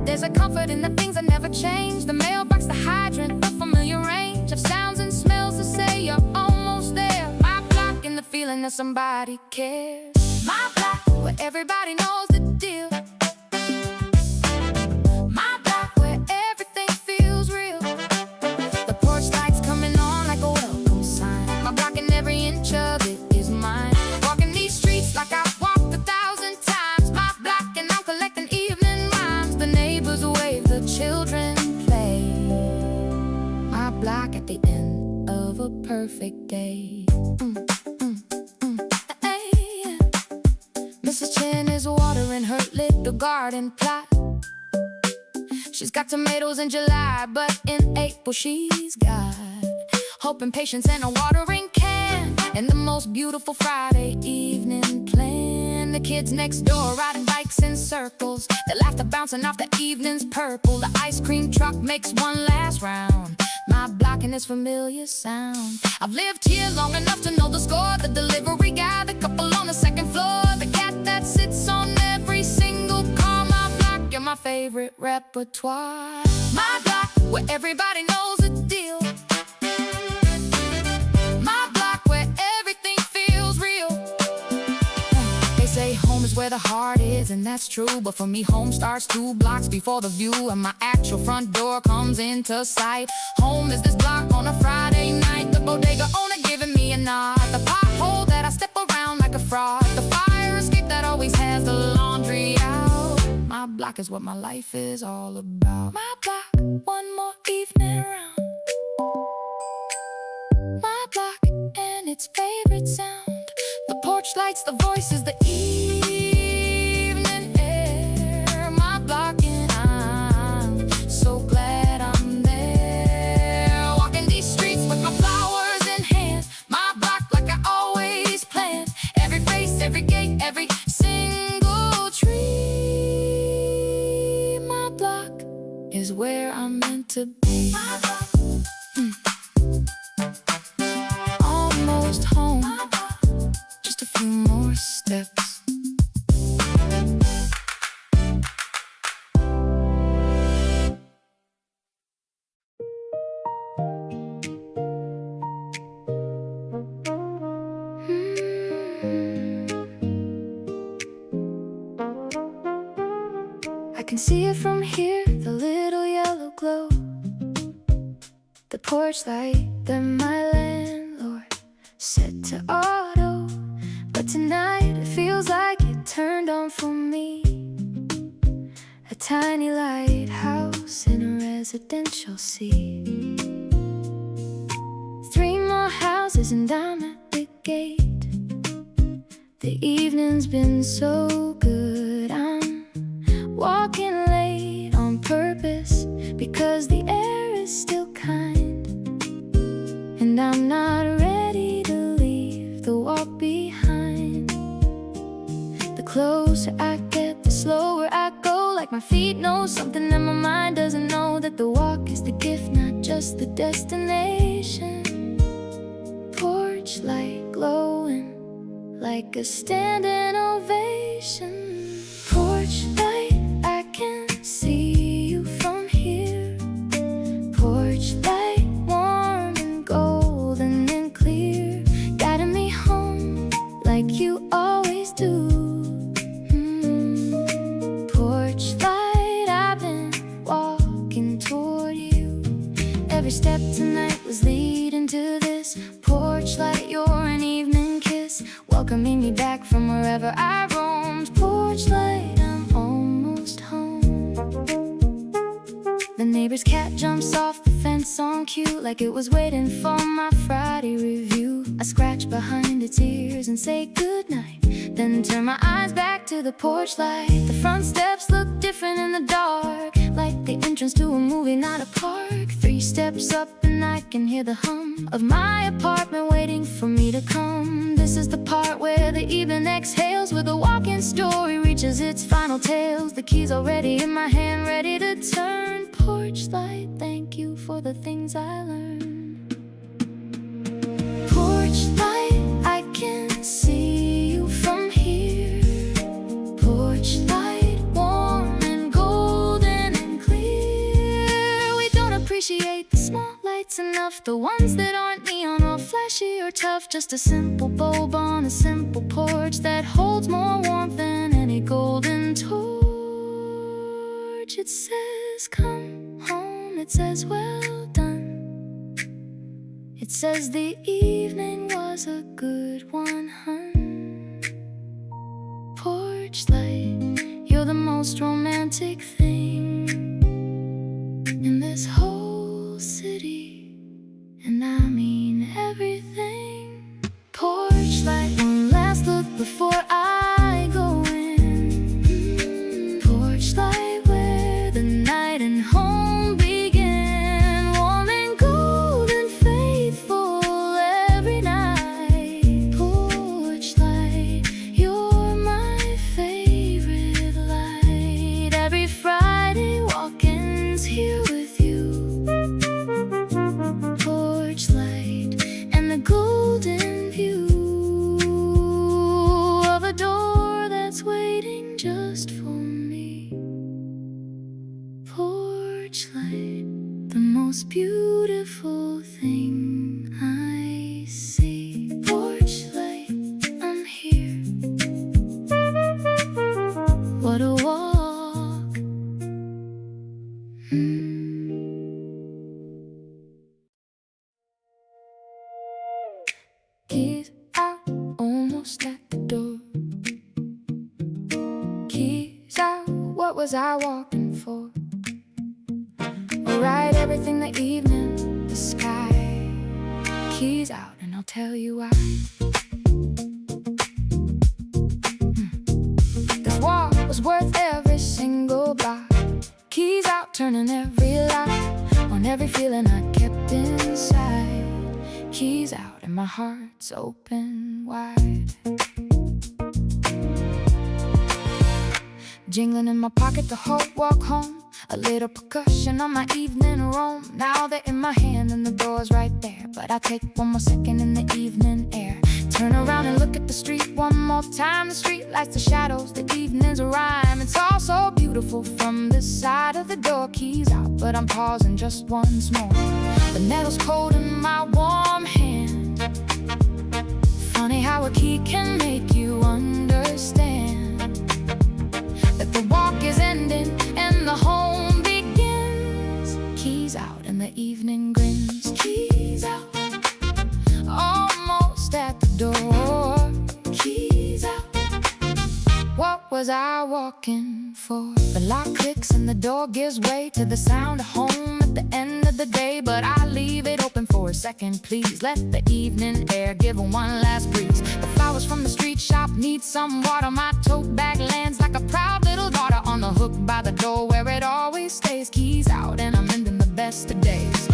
There's a comfort in the things that never change, the mailbox, the hydrant, the familiar range of sounds and smells that say you're almost there. My block and the feeling that somebody cares. My block, where everybody knows the deal. My block, where everything feels real. The porch lights coming on like a welcome sign. My block and every inch of it is mine. Walking these streets like I've walked 1,000 times. My block and I'm collecting evening rhymes. The neighbors wave, the children play. My block at the end of a perfect day. Hey. Mrs. Chin is watering her little garden plot. She's got tomatoes in July, but in April she's got hope and patience and a watering can, and the most beautiful Friday evening plan. The kids next door riding bikes in circles, the laughter bouncing off the evening's purple. The ice cream truck makes one last round. My block and its familiar sound. I've lived here long enough to know the score. The delivery guy, the couple on the second floor, the cat that sits on every single car. My block, you're my favorite repertoire. My block, where everybody knows the deal. My block, where everything feels real. They say home is where the heart is, and that's true, but for me home starts 2 blocks before the view, and my actual front door comes into sight. Home is this block on a Friday night, the bodega owner giving me a nod, the pothole that I step around like a fraud, the fire escape that always has the laundry out. My block is what my life is all about. My block, one more evening around. My block and its favorite sound, the porch lights, the voices, the evening air. My block and I'm so glad I'm there. Walking these streets with my flowers in hand. My block like I always planned. Every face, every gate, every single tree. My block is where I'm meant to be. Almost home, just a few more steps. I can see it from here, the little yellow glow, the porch light that my landlord set to auto. But tonight it feels like it turned on for me. A tiny lighthouse in a residential sea. 3 more houses and I'm at the gate. The evening's been so good, I'm walking late on purpose, because the air is still kind, and I'm not ready to leave the walk behind. The closer I get, the slower I go, like my feet know something that my mind doesn't know, that the walk is the gift, not just the destination. Porch light glowing like a standing ovation. Porch light, I can see you from here. Porch light, warm and golden and clear, guiding me home like you always do. Porch light, I've been walking toward you. Every step tonight was leading to this. Porch light, you're an evening kiss, welcoming me back from wherever I roamed. Porch light, I'm almost home. The neighbor's cat jumps off the fence on cue, like it was waiting for my Friday review. I scratch behind its ears and say goodnight, then turn my eyes back to the porch light. The front steps look different in the dark, like the entrance to a movie, not a park. 3 steps up and I can hear the hum of my apartment waiting for me to come. This is the part where the evening exhales, where the walk-in story reaches its final tales. The keys already in my hand, ready to turn. Porch light, thank you for the things I learned. Porch light, I can see you from here. Porch light, warm and golden and clear. We don't appreciate the small lights enough, the ones that aren't neon or flashy or tough. Just a simple bulb on a simple porch that holds more warmth than any golden torch. It says come home, it says well done. It says the evening was a good one, hun. Porch light, you're the most romantic thing in this whole city, and I mean everything. Porch light, one last look before I go in. Porch light, where the night and home begin. Warm and cold and faithful every night. Porch light, you're my favorite light. Every Friday walk-ins here with you. Porch light and the golden view of a door that's waiting just for me. Porch light, the most beautiful thing I see. Porch light, I'm here. What a walk. Keys out, almost at the door. Keys out, what was I walking for? Write everything the evening, the sky. Keys out, and I'll tell you why. This walk was worth every single block. Keys out, turning every lock on every feeling I kept inside. Keys out, and my heart's open wide. Jingling in my pocket the whole walk home. A little percussion on my evening roam. Now they're in my hand and the door's right there, but I take one more second in the evening air. Turn around and look at the street one more time. The street lights, the shadows, the evening's a rhyme. It's all so beautiful from this side of the door. Keys out, but I'm pausing just once more. The nettle's cold in my warm hand. Funny how a key can make you understand that the walk is ending and the home begins. Keys out and the evening grins. Keys out, almost at the door. Keys out, what was I walking for? The lock clicks and the door gives way to the sound of home at the end of the day. But I leave it open for a second, please. Let the evening air give one last breeze. The flowers from the street shop need some water. My tote bag lands like a proud little daughter on the hook by the door where it always stays. Keys out and I'm ending the best of days.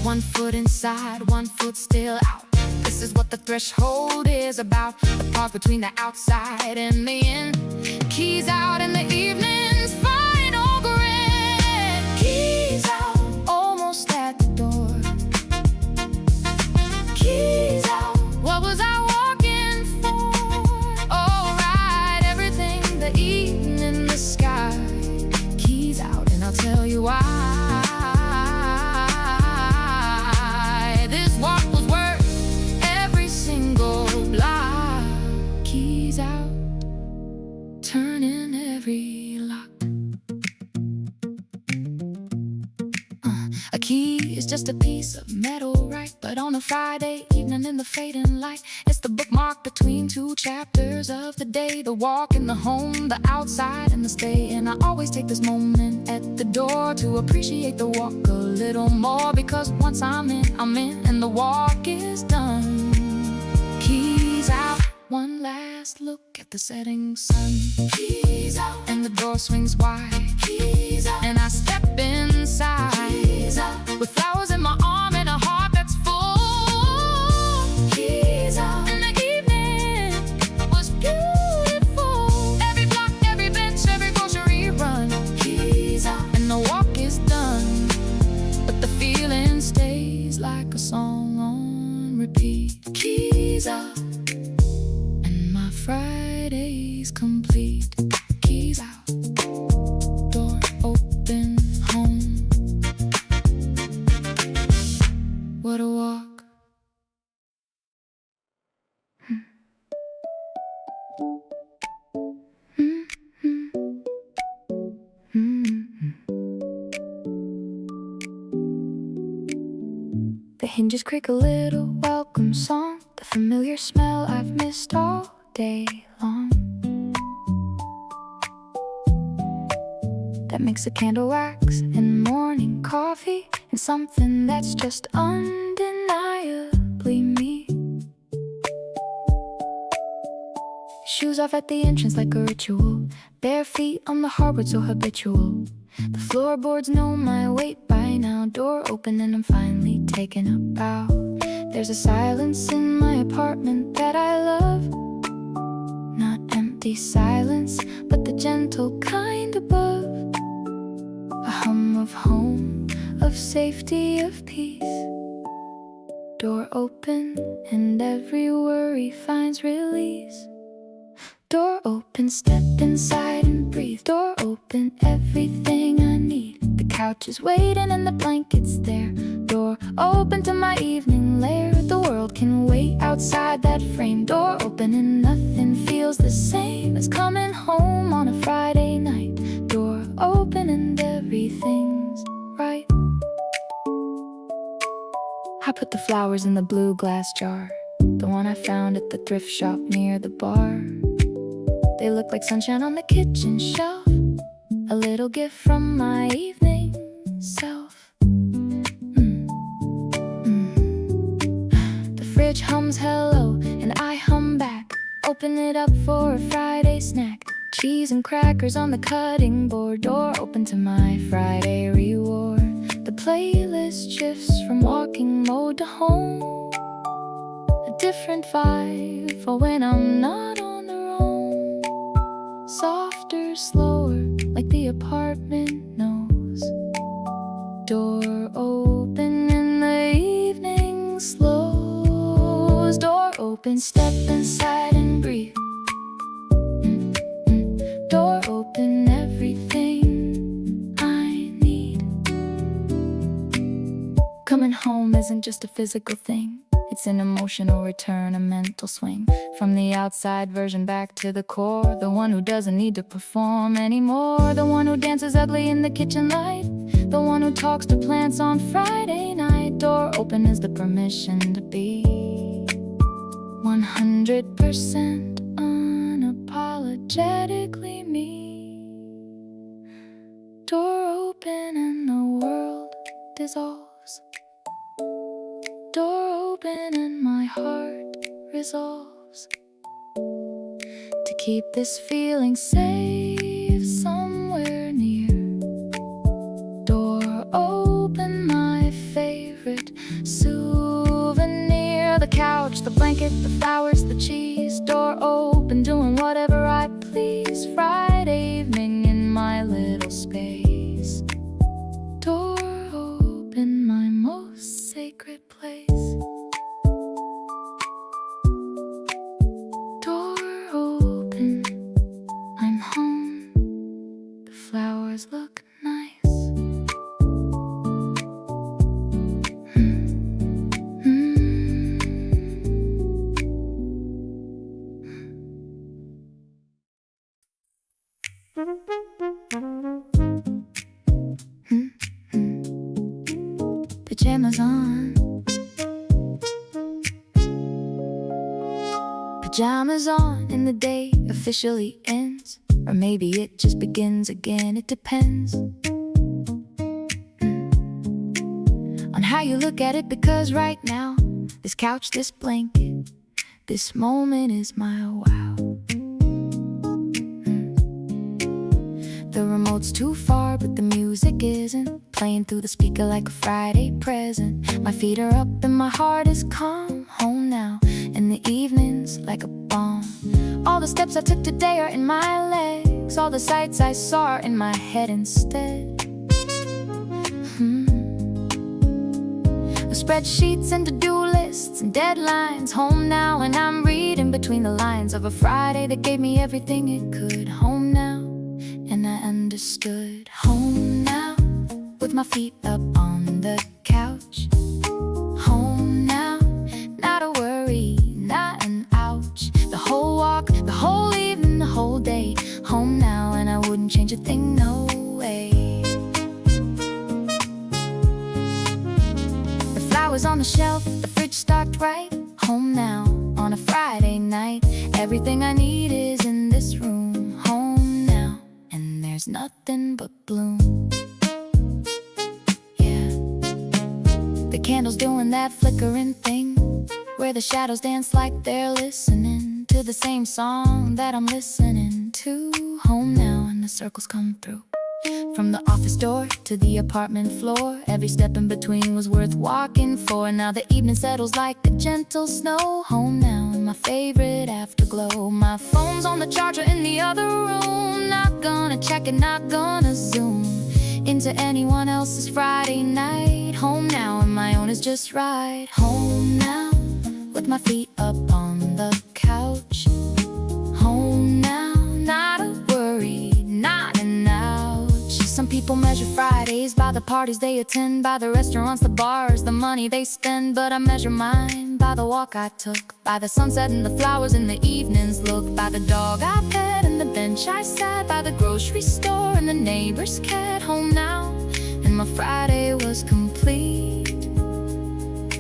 One foot inside, one foot still out. This is what the threshold is about. The pause between the outside and the in. Keys out in the evening's final grin. Keys out, almost at the door. just a piece of metal, right? But on a Friday evening in the fading light, it's the bookmark between two chapters of the day. The walk and the home, the outside and the stay. And I always take this moment at the door to appreciate the walk a little more, because once I'm in, and the walk is done. Keys out, one last look at the setting sun. Keys out, and the door swings wide. Keys out, and I step inside. Keys out, with flowers in my arm and a heart that's full. Keys out, and the evening was beautiful. Every block, every bench, every grocery run. Keys out, and the walk is done, but the feeling stays like a song on repeat. Keys out, and my Friday's complete. Keys out, door open, home. What a walk. The hinges creak a little welcome song, the familiar smell I've missed all day long. That makes a candle wax and morning coffee, and something that's just undeniably me. Shoes off at the entrance like a ritual, bare feet on the hardwood so habitual. The floorboards know my weight by now. Door open and I'm finally taking a bow. There's a silence in my apartment that I love. Not empty silence, but the gentle kind above. A hum of home, of safety, of peace. Door open and every worry finds release. Door open, step inside and breathe. Door open, everything I need. The couch is waiting and the blanket's there. Door open to my evening lair. The world can wait outside that frame. Door open and nothing feels the same as coming home on a Friday night. Door open and everything's right. I put the flowers in the blue glass jar, the one I found at the thrift shop near the bar. They look like sunshine on the kitchen shelf, a little gift from my evening self. The fridge hums hello, and I hum back. Open it up for a Friday snack. Cheese and crackers on the cutting board. Door open to my Friday reward. The playlist shifts from walking mode to home. A different vibe for when I'm not on the roam. Softer, slower, like the apartment knows. Door open and the evening slows. Door open, step inside and breathe. Door open, everything I need. Coming home isn't just a physical thing. It's an emotional return, a mental swing. From the outside version back to the core. The one who doesn't need to perform anymore. The one who dances ugly in the kitchen light. The one who talks to plants on Friday night. Door open is the permission to be 100% unapologetically me. Door open and the world dissolves. Door open and my heart resolves to keep this feeling safe somewhere near. Door open, my favorite souvenir. The couch, the blanket, the flowers, the cheese. Door open, doing whatever I please. Friday evening in my little space. Door open, my most sacred place. Door open, I'm home. The flowers look nice. Pajamas on. Pajamas on and the day officially ends. Or maybe it just begins again, it depends on how you look at it. Because right now, this couch, this blanket, this moment is my wow. The remote's too far, but the music isn't, playing through the speaker like a Friday present. My feet are up and my heart is calm. Home now, and the evening's like a bomb. All the steps I took today are in my legs. All the sights I saw are in my head instead. Spreadsheets and to-do lists and deadlines. Home now, and I'm reading between the lines of a Friday that gave me everything it could. Home now, and I understood. Home now, with my feet up on the couch. Home now, not a worry, not an ouch. The whole walk, the whole evening, the whole day. Home now, and I wouldn't change a thing, no way. The flowers on the shelf, the fridge stocked right. Home now, on a Friday night. Everything I need is in this room. Home now, and there's nothing but bloom. Yeah, the candles doing that flickering thing, where the shadows dance like they're listening to the same song that I'm listening to. Home now, and the circles come through. From the office door to the apartment floor, every step in between was worth walking for. Now the evening settles like a gentle snow. Home now, and my favorite afterglow. My phone's on the charger in the other room. Not gonna check it, not gonna zoom into anyone else's Friday night. Home now, and my own is just right. Home now, with my feet up on the couch. Home now, not a worry, not an ouch. Some people measure Fridays by the parties they attend, by the restaurants, the bars, the money they spend. But I measure mine by the walk I took, by the sunset and the flowers in the evening's look, by the dog I pet and the bench I sat, by the grocery store and the neighbor's cat. Home now, and my Friday was complete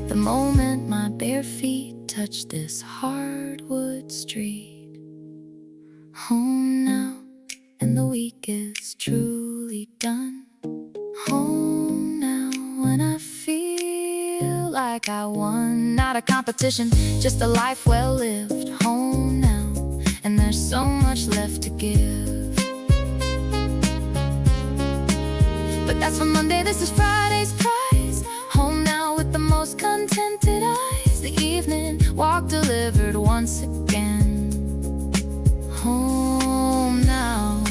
the moment my bare feet touched this hardwood street. Home now, and the week is truly done. Home now, when I feel like I won. Not a competition, just a life well lived. Home now, and there's so much left to give. But that's for Monday, this is Friday's prize. Home now, with the most contented eyes. The evening walk delivered once again. Home now,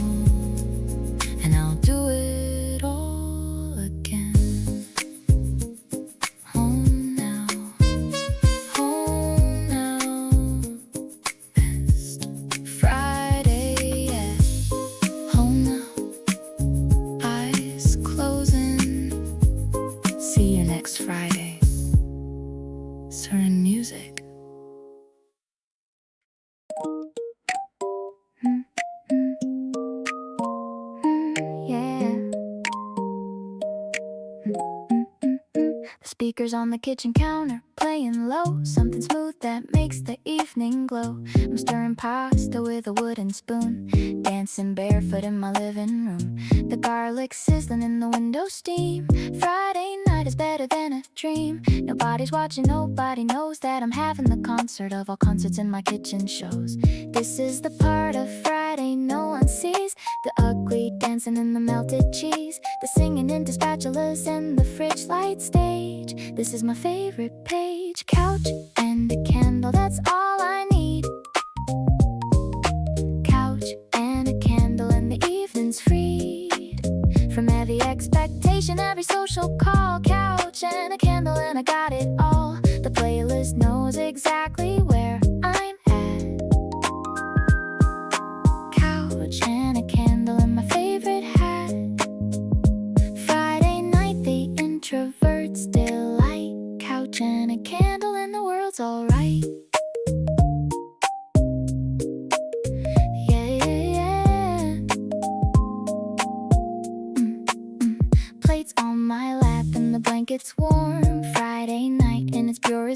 and I'll do it all again. Home now, home now. Best Friday yet. Home now, eyes closing. See you next Friday. Cerinmusic. Speakers on the kitchen counter, playing low, something smooth that makes the evening glow. I'm stirring pasta with a wooden spoon, dancing barefoot in my living room. The garlic sizzling in the window steam. Friday night is better than a dream. Nobody's watching, nobody knows that I'm having the concert of all concerts in my kitchen shows. This is the part of Friday no one sees, the ugly dancing in the melted cheese, the singing into spatulas and the fridge light stage. This is my favorite page. Couch and a candle, that's all I need. Couch and a candle, and the evening's freed from every expectation, every social call. Couch and a candle, and I got it all. The playlist knows exactly where I'm at. Couch and a candle, and my favorite hat. Friday night, the introverts delight. Couch and a candle, and the world's alright. Yeah, yeah, yeah. Plates on my lap and the blanket's warm. Friday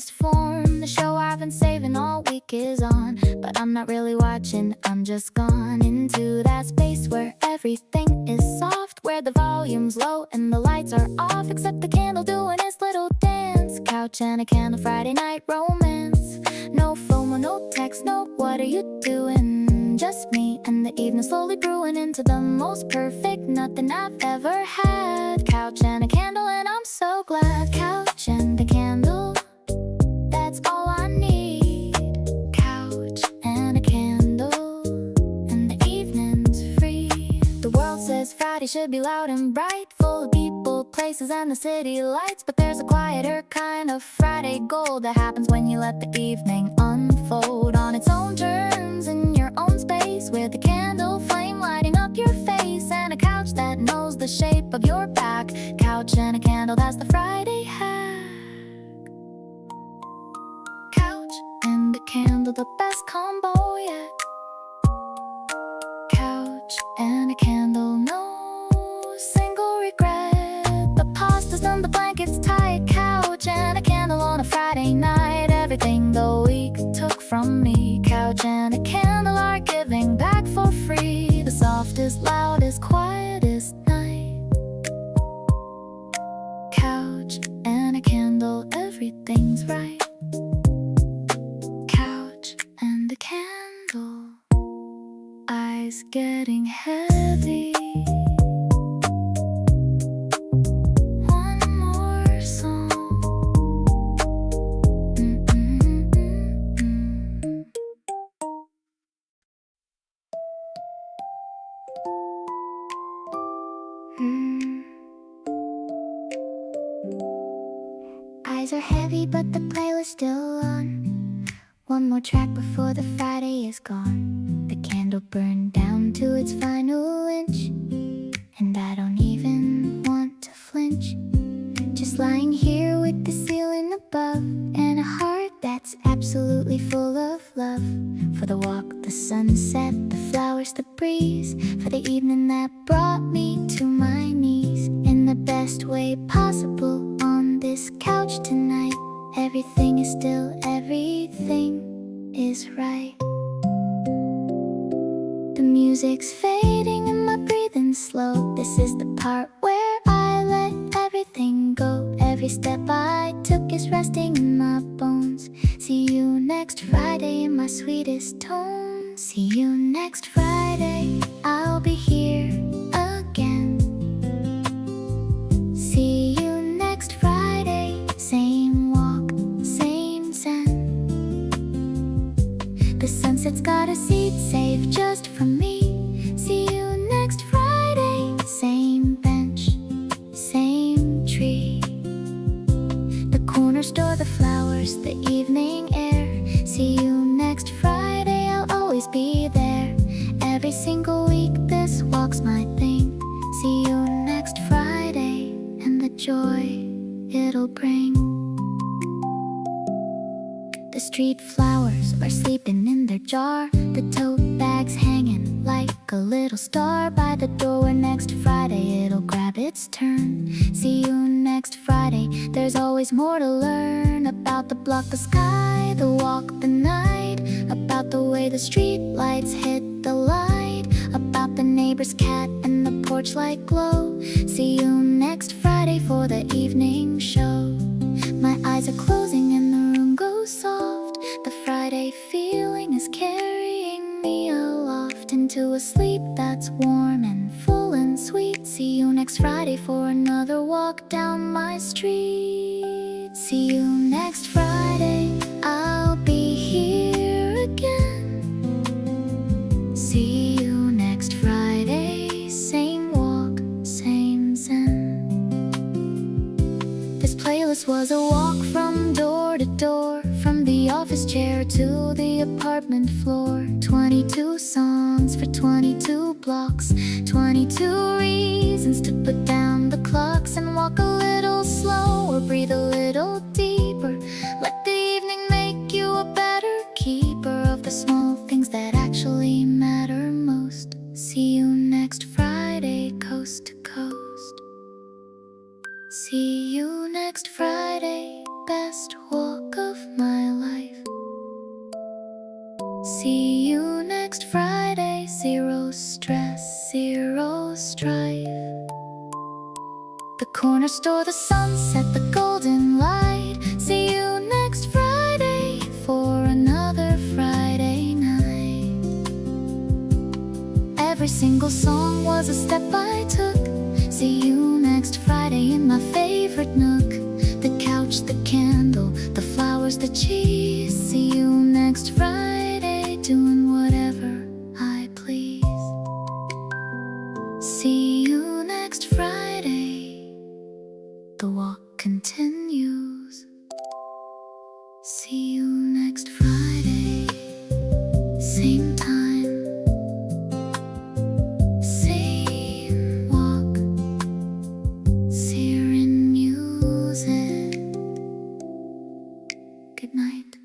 latest form. The show I've been saving all week is on, but I'm not really watching, I'm just gone into that space where everything is soft, where the volume's low and the lights are off, except the candle doing its little dance. Couch and a candle, Friday night romance. No FOMO, no text, no what are you doing? Just me and the evening slowly brewing into the most perfect nothing I've ever had. Couch and a candle and I'm so glad. Couch and a candle, that's all I need. Couch and a candle, and the evening's free. The world says Friday should be loud and bright, full of people, places, and the city lights. But there's a quieter kind of Friday gold that happens when you let the evening unfold on its own terms in your own space, with a candle flame lighting up your face and a couch that knows the shape of your back. Couch and a candle, that's the Friday hack. Couch and a candle, the best combo yet. Couch and a candle, no single regret. The pasta's done, the blanket's tight. Couch and a candle on a Friday night. Everything the week took from me, couch and a candle are giving back for free. The softest, loudest, quietest night. Couch and a candle, everything's right. Couch and a candle, eyes getting heavy. Eyes are heavy, but the playlist still on. One more track before the Friday is gone. The candle burned down to its final inch, and I don't even want to flinch. Just lying here with the ceiling above, and a heart that's absolutely full of love. For the walk, the sunset, the flowers, the breeze. For the evening that brought me to my knees. In the best way possible on this couch tonight. Everything is still, everything is right. The music's fading and my breathing's slow. This is the part where I let everything go. Every step I took is resting in my bones. See you next Friday in my sweetest tones. See you next Friday, I'll be here again. See you next Friday, same walk, same zen. The sunset's got a seat saved just for me. See you next Friday, same bench, same tree. The corner store, the flowers, the evening air. See you next Friday, I'll always be there. Every single week this walk's my thing. See you next Friday, and the joy it'll bring. The street flowers are sleeping in their jar. The tote bag's hanging like a little star by the door, where next Friday it'll grab its turn. See you next Friday, there's always more to learn. About the block, the sky, the walk, the night. About the way the street lights hit the light. About the neighbor's cat and the porch light glow. See you next Friday for the evening show. My eyes are closing and the room goes soft. The Friday feeling is carrying me aloft into a sleep that's warm and full and sweet. See you next Friday for another walk down my street. See you next Friday, I'll be here again. See you next Friday, same walk, same zen. This playlist was a walk from door to door, from the office chair to the apartment floor. 22 songs for 22 blocks, 22 reasons to put down the clocks and walk a little slower, breathe a little deeper. Let the evening make you a better keeper of the small things that actually matter most. See you next Friday, coast to coast. See you next Friday, best walk of restore the sunset, the golden light. See you next Friday for another Friday night. Every single song was a step I took. See you next Friday in my favorite nook. The couch, the candle, the flowers, the cheese. See you next Friday doing whatever I please. See you next Friday. The walk continues. See you next Friday. Same time, same walk. Ceri music. Good night.